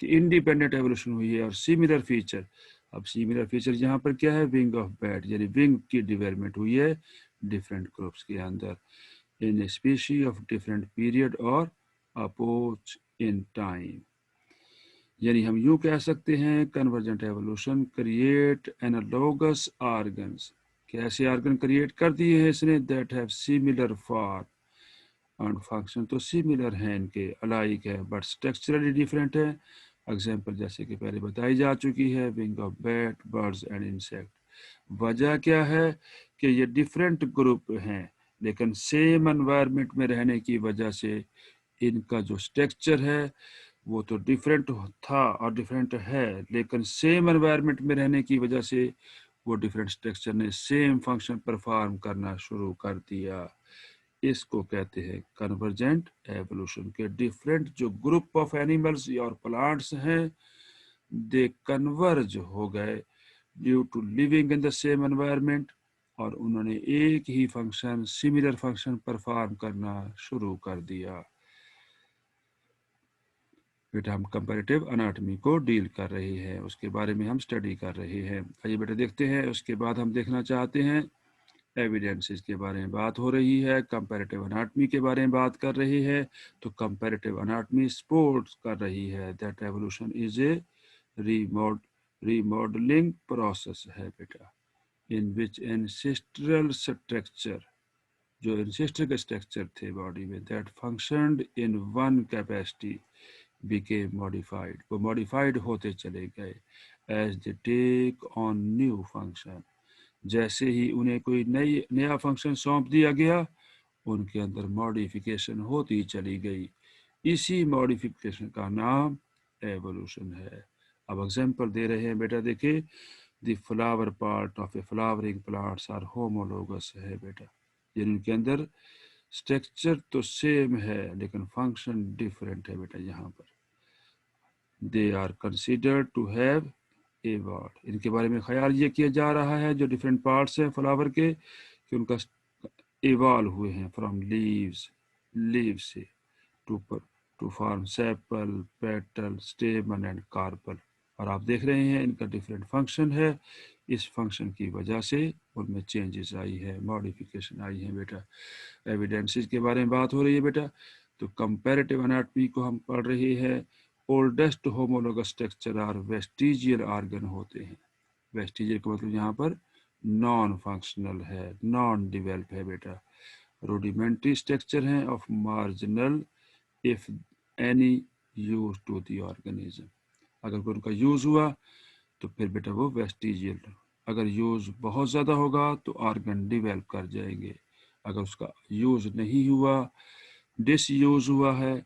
कि इंडिपेंडेंट एवोल्यूशन हुई है और सिमिलर फीचर। अब सिमिलर फीचर यहाँ पर क्या है? विंग ऑफ बैट, यानी विंग की डेवलपमेंट हुई है डिफरेंट ग्रुप्स के अंदर in species of different period और अपोच इन टाइम। यानी हम यूं कह सकते हैं convergent evolution create analogous organs. कैसे ऑर्गन क्रिएट कर दिए हैं इसने? That have similar form and function तो सिमिलर हैं, इनके अलाइक है बट स्ट्रक्चरली डिफरेंट है। एग्जाम्पल जैसे कि पहले बताई जा चुकी है, wing of bat, birds and insect. वजह क्या है कि ये डिफरेंट ग्रुप हैं लेकिन सेम एनवायरनमेंट में रहने की वजह से इनका जो स्ट्रक्चर है वो तो डिफरेंट था और डिफरेंट है, लेकिन सेम एनवायरनमेंट में रहने की वजह से वो डिफरेंट स्ट्रक्चर ने सेम फंक्शन परफॉर्म करना शुरू कर दिया। इसको कहते हैं कन्वर्जेंट एवोल्यूशन के डिफरेंट जो ग्रुप ऑफ एनिमल्स और प्लांट्स हैं दे कन्वर्ज हो गए due to living in the same environment और उन्होंने एक ही फंक्शन सिमिलर फंक्शन परफॉर्म करना शुरू कर दिया। बेटा हम कंपैरेटिव एनाटॉमी को डील कर रहे हैं, उसके बारे में हम स्टडी कर रहे हैं। आइए बेटा देखते हैं। उसके बाद हम देखना चाहते हैं एविडेंसेस के बारे में बात हो रही है, कंपैरेटिव एनाटॉमी के बारे में बात कर रही है। तो कंपैरेटिव एनाटॉमी सपोर्ट कर रही है that evolution is a remodelling process है बेटा इन विच एंसेस्ट्रल स्ट्रक्चर, जो एंसेस्टर के स्ट्रक्चर थे बॉडी में that functioned in one capacity became modified, वो modified होते चले गए as they take on new function। जैसे ही उन्हें कोई नया फंक्शन सौंप दिया गया उनके अंदर मॉडिफिकेशन होती चली गई। इसी मॉडिफिकेशन का नाम एवोल्यूशन है। अब एग्जांपल दे रहे हैं बेटा, देखिए the flower part of a flowering plants are homologous है बेटा, जिनके अंदर स्ट्रक्चर तो सेम है लेकिन फंक्शन डिफरेंट है बेटा। यहाँ पर they are considered to have evolve, इनके बारे में ख्याल ये किया जा रहा है जो डिफरेंट पार्ट्स हैं फ्लावर के कि उनका इवॉल्व हुए हैं फ्रॉम लीव्स से to form sepal, petal, stamen and carpel. और आप देख रहे हैं इनका डिफरेंट फंक्शन है, इस फंक्शन की वजह से उनमें चेंजेस आई है, मॉडिफिकेशन आई है बेटा। एविडेंसेस के बारे में बात हो रही है बेटा। तो कंपैरेटिव एनाटॉमी को हम पढ़ रहे हैं। Oldest homologous structure are vestigial organ होते हैं। वेस्टिजियल का मतलब यहाँ पर नॉन फंक्शनल है, नॉन डिवेल्प है बेटा। रूडिमेंट्री स्ट्रक्चर हैं of marginal if any use to the organism, अगर कोई उनका यूज हुआ तो फिर बेटा वो वेस्टिजियल। अगर यूज बहुत ज़्यादा होगा तो ऑर्गन डिवेल्प कर जाएंगे, अगर उसका यूज नहीं हुआ, डिसयूज हुआ है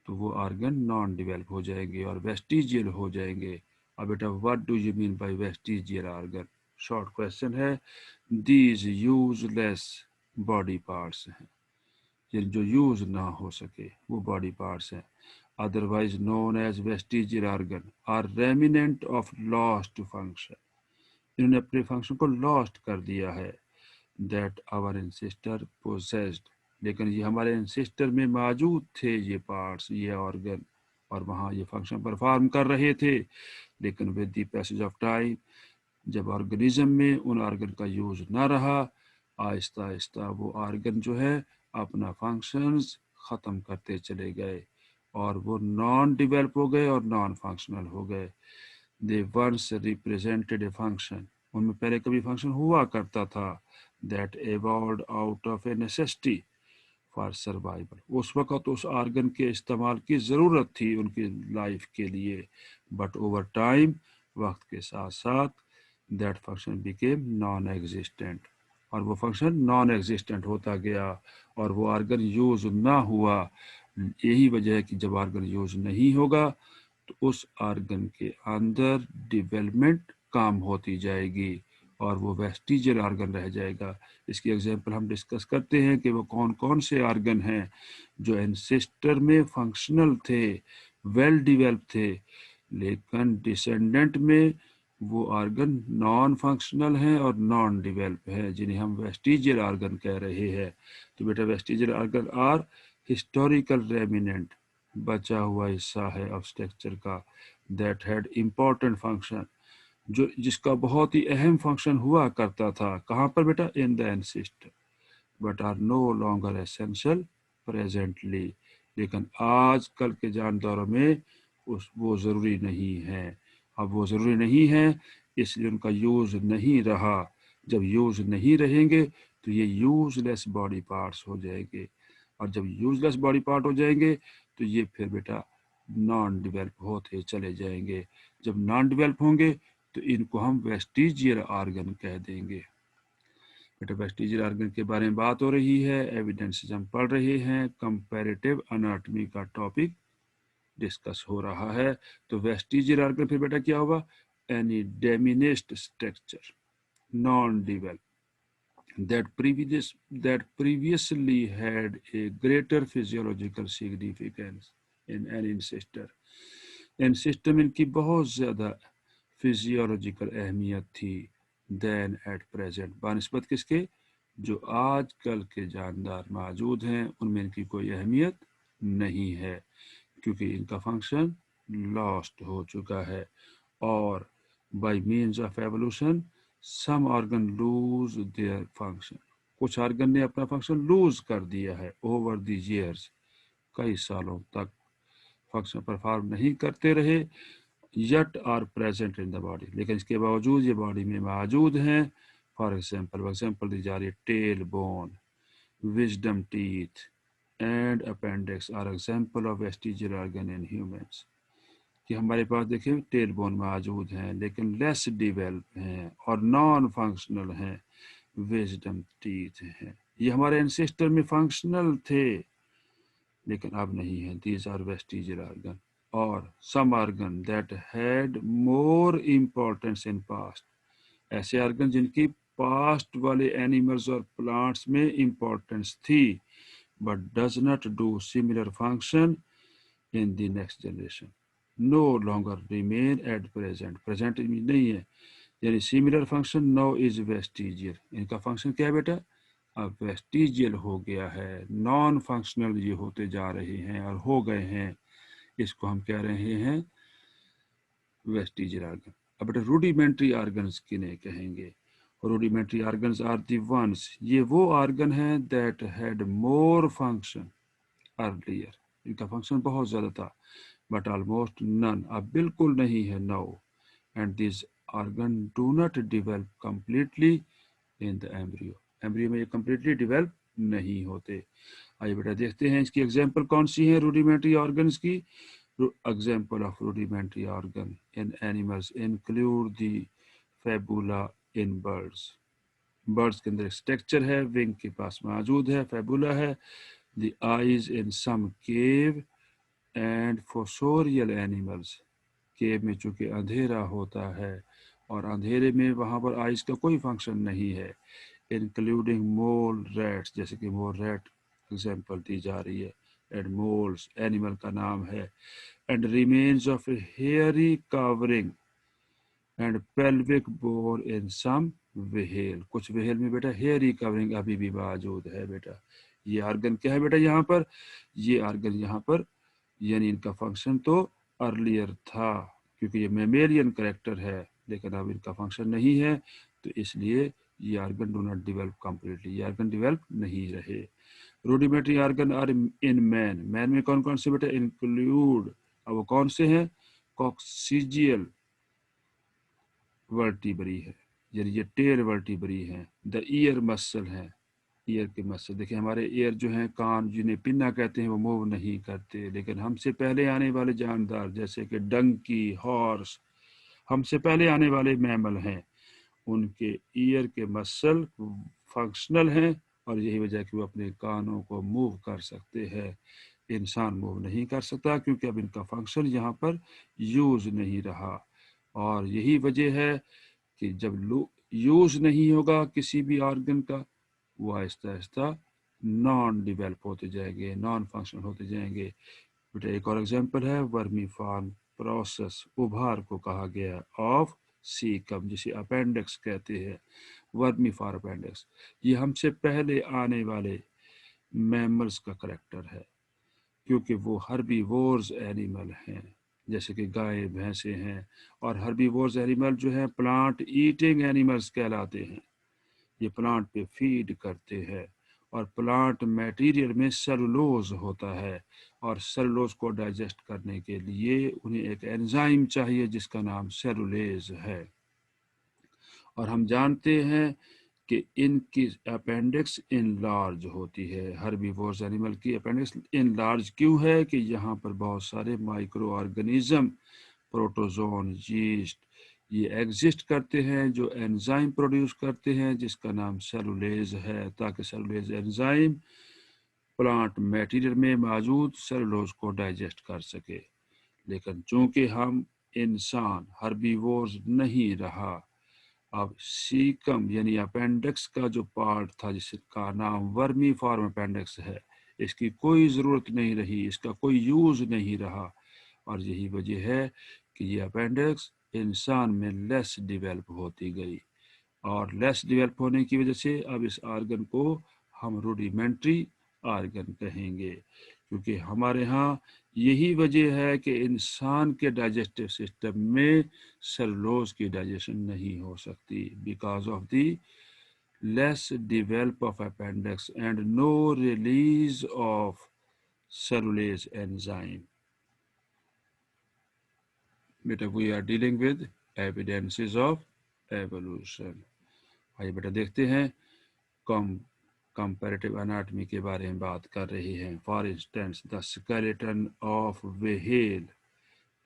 तो वो ऑर्गन नॉन डिवेल्प हो जाएंगे और वेस्टिजियल हो जाएंगे। अब बेटा what do you mean by vestigial organ? Short question है। दीज यूजलेस बॉडी पार्ट्स हैं, ये जो यूज ना हो सके वो बॉडी पार्ट्स हैं, otherwise known as vestigial organ are remnant of lost function, इन्होंने अपने फंक्शन को लॉस्ट कर दिया है। दैट आवर एंसेस्टर पोसेस्ड, लेकिन ये हमारे एंसेस्टर में मौजूद थे ये पार्ट्स, ये ऑर्गन, और वहाँ ये फंक्शन परफॉर्म कर रहे थे। लेकिन with the passage of time, जब ऑर्गेनिज्म में उन ऑर्गन का यूज ना रहा, आहिस्ता आहिस्ता वो ऑर्गन जो है अपना फंक्शंस ख़त्म करते चले गए और वो नॉन डिवेल्प हो गए और नॉन फंक्शनल हो गए। They once represented a function, उनमें पहले कभी फंक्शन हुआ करता था, that evolved out of A necessity for survival, उस वक्त उस ऑर्गन के इस्तेमाल की ज़रूरत थी उनकी लाइफ के लिए, बट ओवर टाइम, वक्त के साथ साथ, that function became non existent, और वो फंक्शन नॉन एग्जिस्टेंट होता गया और वो ऑर्गन यूज ना हुआ। यही वजह है कि जब ऑर्गन यूज नहीं होगा तो उस ऑर्गन के अंदर डेवलपमेंट कम होती जाएगी और वो वेस्टिजियल ऑर्गन रह जाएगा। इसकी एग्जांपल हम डिस्कस करते हैं कि वो कौन कौन से ऑर्गन हैं जो एंसेस्टर में फंक्शनल थे, वेल डिवेल्प थे, लेकिन डिसेंडेंट में वो आर्गन नॉन फंक्शनल हैं और नॉन डिवेल्प हैं, जिन्हें हम वेस्टिजियल आर्गन कह रहे हैं। तो बेटा vestigial organ are historical remnant, बचा हुआ हिस्सा है ऑफ स्ट्रक्चर का, दैट हैड इम्पोर्टेंट फंक्शन, जो जिसका बहुत ही अहम फंक्शन हुआ करता था। कहाँ पर बेटा? In the ancestor, but are no longer essential presently, लेकिन आजकल के जानदारों में वो ज़रूरी नहीं है। अब वो ज़रूरी नहीं है, इसलिए उनका यूज़ नहीं रहा। जब यूज़ नहीं रहेंगे तो ये यूज़लेस बॉडी पार्ट्स हो जाएंगे, और जब यूज़लेस बॉडी पार्ट हो जाएंगे तो ये फिर बेटा नॉन डिवेल्प होते चले जाएंगे। जब नॉन डिवेल्प होंगे तो इनको हम वेस्टिजियल आर्गन कह देंगे। बेटा वेस्टिजियल आर्गन के बारे में बात हो रही है, एविडेंस हम पढ़ रहे हैं, कंपैरेटिव अनाटॉमी का टॉपिक डिस्कस हो रहा है। तो वेस्टिजियल आर्गन फिर बेटा क्या होगा? Any diminished structure non develop that previously had a greater physiological significance in an ancestor. Ancestor में इनकी बहुत ज़्यादा फिजियोलॉजिकल अहमियत थी देन एट प्रेजेंट, बानिस्बत किसके? जो आजकल के जानदार मौजूद हैं उनमें इनकी कोई अहमियत नहीं है, क्योंकि इनका फंक्शन लॉस्ट हो चुका है। और by means of evolution some organ lose their function, कुछ ऑर्गन ने अपना फंक्शन लूज कर दिया है ओवर द ईयर्स, कई सालों तक फंक्शन परफॉर्म नहीं करते रहे, yet are present in the body, लेकिन इसके बावजूद ये बॉडी में मौजूद हैं। फॉर एग्जाम्पल दी जा रही है tail bone, wisdom teeth and appendix are example of vestigial organ in humans, कि हमारे पास देखिए टेल बोन मौजूद हैं लेकिन लेस डिवेल्प हैं और नॉन फंक्शनल हैं, विजडम टीथ हैं, ये हमारे एंसेस्टर में फंक्शनल थे लेकिन अब नहीं है। दीज आर वेस्टिजियल ऑर्गन, और some organ that had more importance in past, ऐसे ऑर्गन जिनकी पास्ट वाले एनिमल्स और प्लांट्स में इम्पोर्टेंस थी, but does not do similar function in the next generation, no longer remain at present, present में नहीं है, यानी similar function no is vestigial, इनका फंक्शन क्या है बेटा? अब वेस्टिजियल हो गया है, नॉन फंक्शनल ये होते जा रहे हैं और हो गए हैं, इसको हम कह रहे हैं वेस्टिजियल ऑर्गन। अब बेटा रूडिमेंट्री ऑर्गन्स किन्हें कहेंगे? Rudimentary organs are the ones, ये वो ऑर्गन हैं that had more function earlier, इनका फंक्शन बहुत ज़्यादा था, बट ऑलमोस्ट नन, अब बिल्कुल नहीं है now, and this organ do not develop completely in the embryo, embryo में ये कंप्लीटली डिवेल्प नहीं होते। आइए बेटा देखते हैं इसकी एग्जांपल कौन सी है रूडिमेंट्री ऑर्गन्स की। Example of rudimentary organ in animals include the fabula in birds, birds के अंदर एक स्ट्रक्चर है, विंग के पास मौजूद है, फेबुला है, the eyes in some cave and fossorial animals, cave में चूंकि अंधेरा होता है और अंधेरे में वहाँ पर आइज का कोई फंक्शन नहीं है, इंक्लूडिंग मोल रैट्स, जैसे कि मोल रैट एग्जाम्पल दी जा रही है, एंड मोल्स एनिमल का नाम है, and remains of a hairy covering and pelvic bone in some whale, कुछ व्हेल में बेटा हेयरी कवरिंग अभी भी मौजूद है बेटा। ये आर्गन क्या है बेटा यहाँ पर? ये आर्गन यहाँ पर यानी इनका फंक्शन तो अर्लियर था, क्योंकि ये मेमेलियन करेक्टर है, लेकिन अब इनका फंक्शन नहीं है, तो इसलिए ये organ do not develop completely, ये आर्गन डिवेल्प नहीं रहे। Rudimentary organ are in man, man में कौन कौन से बेटा इंक्लूड, अब वो कौन से हैं? कॉक्सिजियल वर्टिब्री है, यानी ये टेल वर्टिब्री हैं, द ईयर मसल है, ईयर के मसल, देखिए हमारे ईयर जो हैं कान जिन्हें पिन्ना कहते हैं वो मूव नहीं करते, लेकिन हमसे पहले आने वाले जानदार जैसे कि डंकी, हॉर्स, हमसे पहले आने वाले मैमल हैं, उनके ईयर के मसल फंक्शनल हैं और यही वजह कि वो अपने कानों को मूव कर सकते हैं। इंसान मूव नहीं कर सकता क्योंकि अब इनका फंक्शन यहाँ पर यूज नहीं रहा, और यही वजह है कि जब यूज नहीं होगा किसी भी ऑर्गन का, वो आहिस्ता आहिस्ता नॉन डिवेल्प होते जाएंगे, नॉन फंक्शनल होते जाएंगे। बेटा एक और एग्जांपल है वर्मी फॉर्म प्रोसेस, उभार को कहा गया ऑफ सीकम, जिसे अपेंडिक्स कहते हैं, वर्मीफॉर अपेंडिक्स। ये हमसे पहले आने वाले मैमल्स का करेक्टर है, क्योंकि वो हर्बीवोर्स एनिमल हैं, जैसे कि गाय भैंसे हैं। और हर्बीवोर्स एनिमल जो है प्लांट ईटिंग एनिमल्स कहलाते हैं। ये प्लांट पे फीड करते हैं, और प्लांट मटेरियल में सेलुलोज होता है, और सेलुलोज को डाइजेस्ट करने के लिए उन्हें एक एंजाइम चाहिए जिसका नाम सेलुलेज है। और हम जानते हैं कि इनकी अपेंडिक्स इनलार्ज होती है। हर्बीवोर्स एनिमल की अपेंडिक्स इनलार्ज क्यों है कि यहाँ पर बहुत सारे माइक्रो ऑर्गेनिज्म, प्रोटोजोन, यीस्ट, ये एग्जिस्ट करते हैं जो एंजाइम प्रोड्यूस करते हैं जिसका नाम सेलुलेज है, ताकि सेलुलेज एंजाइम प्लांट मटेरियल में मौजूद सेलुलोज को डाइजेस्ट कर सके। लेकिन चूंकि हम इंसान हर्बीवोर्स नहीं रहा, अब सीकम यानी अपेंडिक्स का जो पार्ट था जिसका नाम वर्मी फॉर्म अपेंडिक्स है, इसकी कोई ज़रूरत नहीं रही, इसका कोई यूज़ नहीं रहा। और यही वजह है कि ये अपेंडिक्स इंसान में लेस डेवलप होती गई, और लेस डेवलप होने की वजह से अब इस आर्गन को हम रूडिमेंट्री आर्गन कहेंगे, क्योंकि हमारे यहाँ यही वजह है कि इंसान के डाइजेस्टिव सिस्टम में सेलुलोज की डाइजेशन नहीं हो सकती, because of the less develop of appendix and no release of cellulase enzyme. बेटा we are dealing with evidences of evolution. आइए बेटा देखते हैं, कंपैरेटिव एनाटॉमी के बारे में बात कर रही हैं। For instance the skeleton of whale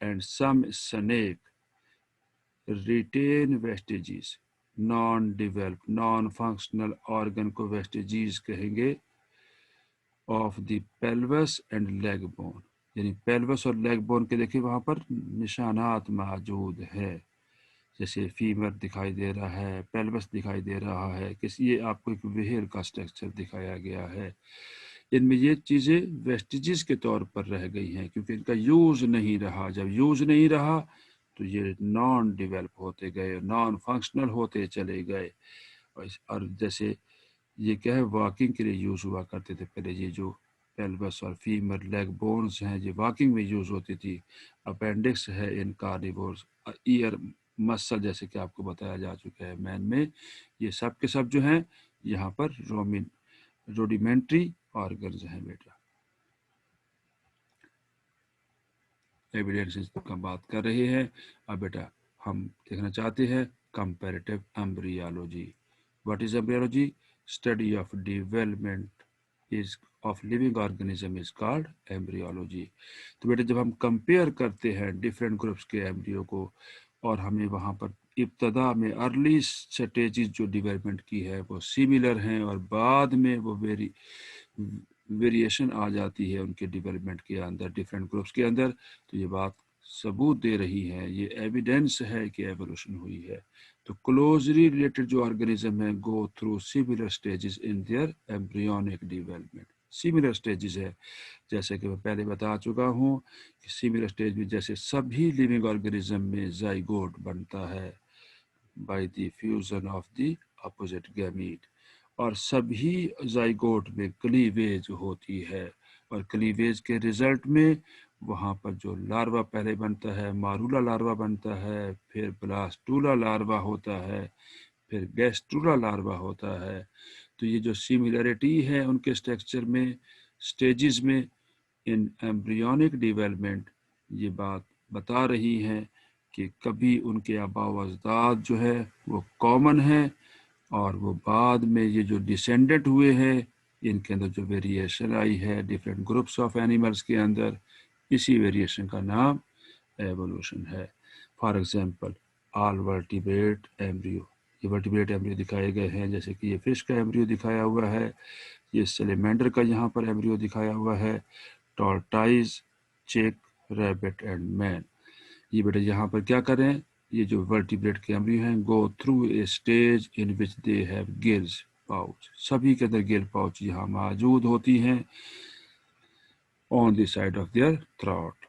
and some snake retain vestiges, non developed non functional organ को वेस्टेजेस कहेंगे, of the pelvis and leg bone, यानी पेल्वस और लेग बोन के देखिए वहाँ पर निशानात मौजूद है, जैसे फीमर दिखाई दे रहा है, पेल्वस दिखाई दे रहा है, किसी ये आपको एक व्हेल का स्ट्रक्चर दिखाया गया है। इनमें ये चीज़ें वेस्टिजेस के तौर पर रह गई हैं, क्योंकि इनका यूज़ नहीं रहा। जब यूज़ नहीं रहा तो ये नॉन डेवलप होते गए, नॉन फंक्शनल होते चले गए। और जैसे ये क्या है, वॉकिंग के लिए यूज़ हुआ करते थे पहले। ये जो पेल्वस और फीमर लेग बोन्स हैं ये वॉकिंग में यूज़ होती थी। अपेंडिक्स है इन कार्निवोर्स, ईयर मसल जैसे कि आपको बताया जा चुका है मैन में, ये सब के सब जो हैं यहाँ पर रूडिमेंट्री ऑर्गन्स हैं बेटा। एविडेंसेस का बात कर रहे हैं। अब बेटा हम देखना चाहते हैं comparative embryology. What is embryology? Study of development is of living organism is called embryology. तो बेटा जब हम कंपेयर करते हैं डिफरेंट ग्रुप्स के एम्ब्रियो को, और हमें वहाँ पर इब्तदा में अर्ली स्टेजेस जो डेवलपमेंट की है वो सिमिलर हैं, और बाद में वो वेरिएशन आ जाती है उनके डेवलपमेंट के अंदर डिफरेंट ग्रुप्स के अंदर, तो ये बात सबूत दे रही है, ये एविडेंस है कि एवोल्यूशन हुई है। तो क्लोजली रिलेटेड जो ऑर्गेनिज्म है go through similar stages in their embryonic development. Similar stages है, जैसे कि मैं पहले बता चुका हूँ कि सिमिलर स्टेज में जैसे सभी लिविंग ऑर्गेनिज्म में जाइगोट बनता है by the fusion of the opposite gamete, और सभी जाइगोट में क्लीवेज होती है, और क्लीवेज के रिजल्ट में वहाँ पर जो लार्वा पहले बनता है, मारूला लार्वा बनता है, फिर ब्लास्टूला लार्वा होता है, फिर गैस्ट्रूला लार्वा होता है। तो ये जो सिमिलरिटी है उनके स्ट्रक्चर में, स्टेजेस में इन एम्ब्रियोनिक डेवलपमेंट, ये बात बता रही हैं कि कभी उनके आबा व अजदाद जो है वो कॉमन है, और वो बाद में ये जो डिसेंडेंट हुए हैं इनके अंदर जो वेरिएशन आई है डिफरेंट ग्रुप्स ऑफ एनिमल्स के अंदर, इसी वेरिएशन का नाम एवोल्यूशन है। For example all vertebrate embryo, ये वर्टिब्रेट एम्ब्रियो दिखाए गए हैं, जैसे कि ये फिश का एम्ब्रियो दिखाया हुआ है, ये सैलेमेंडर का यहाँ पर एम्ब्रियो दिखाया हुआ है, टॉर्टाइज, चिक, रैबिट एंड मैन। ये बेटे यहाँ पर क्या करें, ये जो वर्टिब्रेट के एम्ब्रियो हैं go through a stage in which they have gills pouch, सभी के अंदर गिल पाउच यहाँ मौजूद होती हैं on the side of their throat.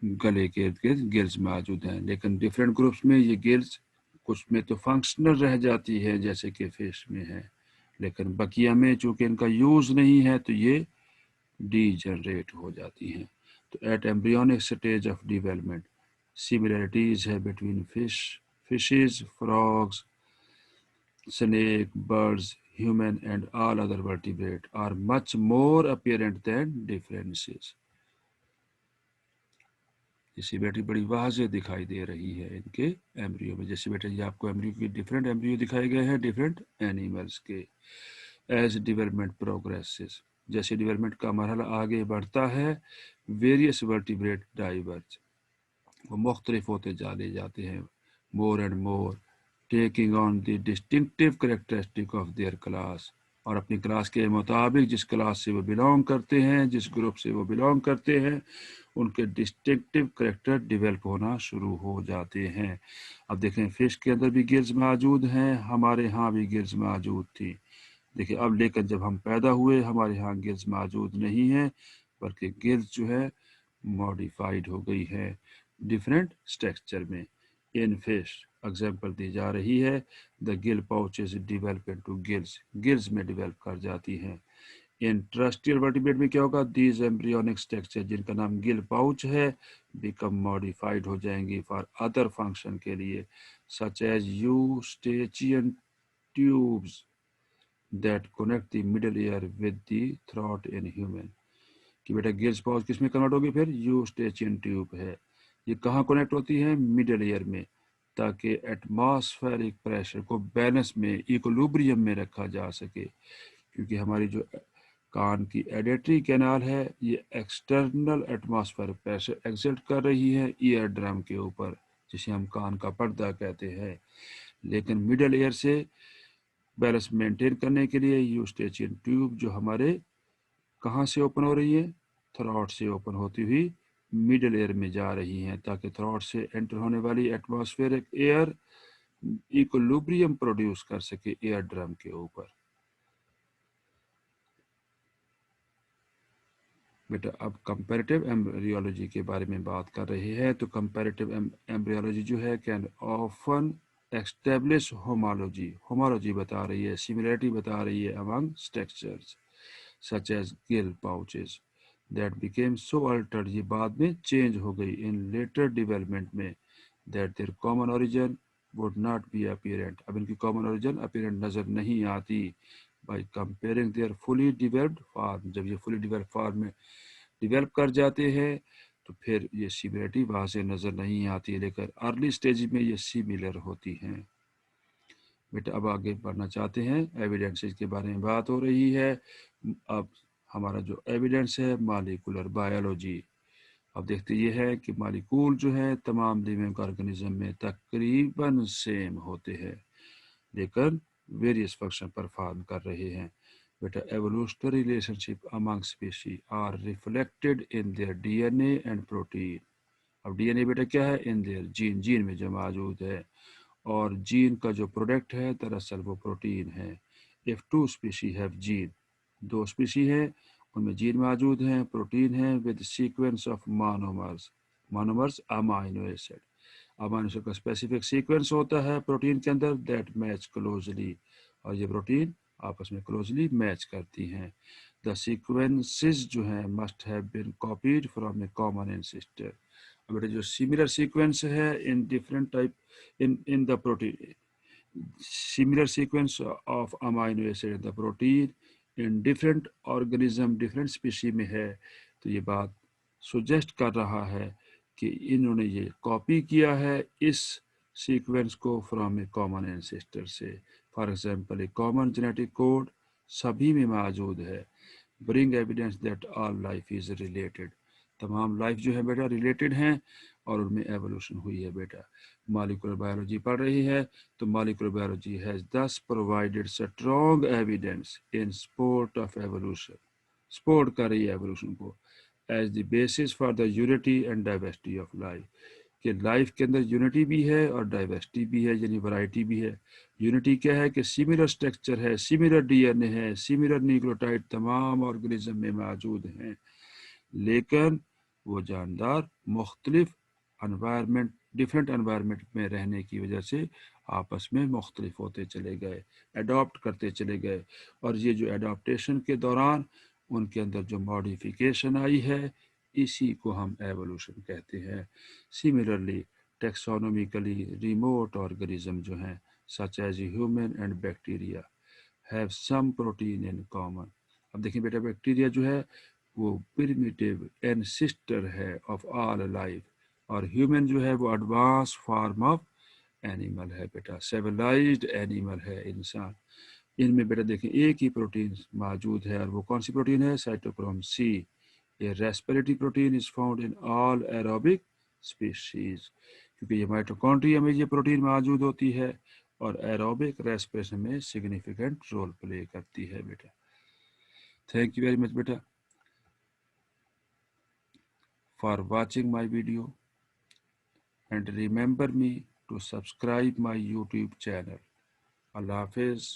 गले के इर्द गिर्द गिल्स मौजूद हैं, लेकिन डिफरेंट ग्रुप्स में ये गिल्स कुछ में तो फंक्शनल रह जाती है जैसे कि फिश में है, लेकिन बकिया में चूंकि इनका यूज नहीं है तो ये डीजनरेट हो जाती हैं। तो at embryonic stage of development similarities है between fishes, frogs, snake, birds, human and all other vertebrate are much more apparent than differences. जैसे बेटी बड़ी वाज़े दिखाई दे रही है इनके एम्ब्रियो में। जैसे बेटे ये आपको एम्ब्रियो के डिफरेंट एम्ब्रियो दिखाए गए हैं डिफरेंट एनिमल्स के। एज डेवलपमेंट प्रोग्रेसेस, जैसे डेवलपमेंट का मरहला आगे बढ़ता है, वेरियस वर्टिब्रेट डाइवर्ज, वो मुख्तलिफ होते चले जाते हैं, more and more taking on the distinctive characteristic of their class, और अपनी क्लास के मुताबिक जिस क्लास से वो बिलोंग करते हैं, जिस ग्रुप से वो बिलोंग करते हैं, उनके डिस्टिंक्टिव करेक्टर डेवलप होना शुरू हो जाते हैं। अब देखें फिश के अंदर भी गिल्स मौजूद हैं, हमारे यहाँ भी गिल्स मौजूद थी। देखिए अब लेकर जब हम पैदा हुए हमारे यहाँ गिल्स मौजूद नहीं है, बल्कि गिल्स जो है मॉडिफाइड हो गई है डिफरेंट स्ट्रक्चर में। इन फिश एग्जाम्पल दी जा रही है, the Gill pouches develop into gills, gills में डिवेल्प कर जाती हैं। इन टर्स्ट्रियल वर्टिब्रेट में क्या होगा, दीज एम्ब्रियोनिक स्ट्रक्चर जिनका नाम गिल पाउच है बिकम मॉडिफाइड हो जाएंगी फॉर अदर फंक्शन के लिए, such as Eustachian tubes that connect the middle ear with the throat in human। कि बेटा गिल्स पाउच किस में कन्वर्ट होगी, फिर यूस्टेचियन ट्यूब है, ये कहाँ कनेक्ट होती है, मिडल ईयर में, ताकि एटमॉस्फेरिक प्रेशर को बैलेंस में इक्विलिब्रियम में रखा जा सके। क्योंकि हमारी जो कान की एडेटरी कैनाल है ये एक्सटर्नल एटमॉस्फेरिक प्रेशर एक्सर्ट कर रही है ईयर ड्रम के ऊपर, जिसे हम कान का पर्दा कहते हैं। लेकिन मिडल ईयर से बैलेंस मेंटेन करने के लिए यूस्टेचियन ट्यूब जो हमारे कहाँ से ओपन हो रही है, थ्रॉट से ओपन होती हुई मिडल एयर में जा रही हैं, ताकि थ्रॉट से एंटर होने वाली एटमॉस्फेरिक एयर इक्विलिब्रियम प्रोड्यूस कर सके एयर ड्रम के ऊपर। बेटा अब कंपैरेटिव एम्ब्रियोलॉजी के बारे में बात कर रहे हैं। तो कंपैरेटिव एम्ब्रियोलॉजी जो है can often establish homology, homology बता रही है, सिमिलरिटी बता रही है among structures such as gill pouches that became so altered, ये बाद में चेंज हो गई इन लेटर डेवलपमेंट में, that their common origin would not be apparent, अब इनकी कॉमन ओरिजिन अपीरेंट नजर नहीं आती by comparing their fully developed form. जब ये फुली डिवेल्प फॉर्म में डिवेल्प कर जाते हैं तो फिर ये सिमिलरिटी वहाँ से नज़र नहीं आती है, लेकिन अर्ली स्टेज में ये सिमिलर होती हैं। बेटा अब आगे बढ़ना चाहते हैं, एविडेंसेस के बारे में बात हो रही है। अब हमारा जो एविडेंस है मॉलिक्यूलर बायोलॉजी, अब देखते ये है कि मॉलिक्यूल जो है तमाम लिविंग ऑर्गेनिज्म में तकरीबन सेम होते हैं, लेकिन वेरियस फंक्शन परफॉर्म कर रहे हैं। बेटा evolutionary relationship among species are reflected in their DNA and protein. अब डीएनए बेटा क्या है, इन देयर जीन, जीन में जो मौजूद है, और जीन का जो प्रोडक्ट है दरअसल वो प्रोटीन है। If two species have gene, दो स्पीशी है उनमें जीन मौजूद हैं, प्रोटीन है with sequence of monomers, monomers amino acid, amino acid का स्पेसिफिक सीक्वेंस होता है प्रोटीन के अंदर दैट मैच क्लोजली, और ये प्रोटीन आपस में क्लोजली मैच करती हैं। द सीक्वेंसेस जो हैं must have been copied from a common ancestor. बेटा जो सिमिलर सीक्वेंस है in different type in the protein, similar sequence of amino acid in the protein in different organism, different species में है, तो ये बात सुजेस्ट कर रहा है कि इन्होंने ये कॉपी किया है इस सीक्वेंस को फ्रॉम ए कॉमन एंसेस्टर से। For example A common genetic code सभी में मौजूद है। Bring evidence that all life is related, तमाम लाइफ जो है बेटा रिलेटेड हैं और उनमें एवोल्यूशन हुई है। बेटा मॉलिक्यूलर बायोलॉजी पढ़ रही है, तो molecular biology has thus provided strong evidence in support of evolution, support कर रही है एवोल्यूशन को, as the basis for the unity and diversity of life, कि लाइफ के अंदर यूनिटी भी है और डाइवर्सिटी भी है, यानी वैरायटी भी है। यूनिटी क्या है कि सिमिलर स्ट्रक्चर है, सिमिलर डीएनए है, सिमिलर न्यूक्लियोटाइड तमाम ऑर्गेनिज्म में मौजूद हैं, लेकिन وہ جاندار مختلف انوائرمنٹ ڈفرینٹ انوائرمنٹ میں رہنے کی وجہ سے آپس میں مختلف ہوتے چلے گئے، اڈاپٹ کرتے چلے گئے، اور یہ جو اڈاپٹیشن کے دوران ان کے اندر جو ماڈیفیکیشن آئی ہے اسی کو ہم ایوولوشن کہتے ہیں۔ سملرلی ٹیکسونومیکلی ریموٹ آرگنزم جو ہیں such as human and bacteria have some protein in common. اب دیکھیں بیٹا بیکٹیریا جو ہے وہ پرمیٹیو اینسسٹر ہے آف آل لائف، اور ہیومن جو ہے وہ ایڈوانس فارم آف اینیمل ہے بیٹا، سیولائزڈ اینیمل ہے انسان۔ ان میں بیٹا دیکھیں ایک ہی پروٹین موجود ہے، اور وہ کون سی پروٹین ہے؟ سائٹوکروم سی۔ یہ respiratory protein is found in all aerobic species, کیونکہ یہ مائٹوکونڈریا میں یہ پروٹین موجود ہوتی ہے اور ایروبک ریسپریشن میں سگنیفیکنٹ رول پلے کرتی ہے بیٹا۔ تھینک یو ویری مچ بیٹا for watching my video, and remember me to subscribe my YouTube channel. اللہ حافظ۔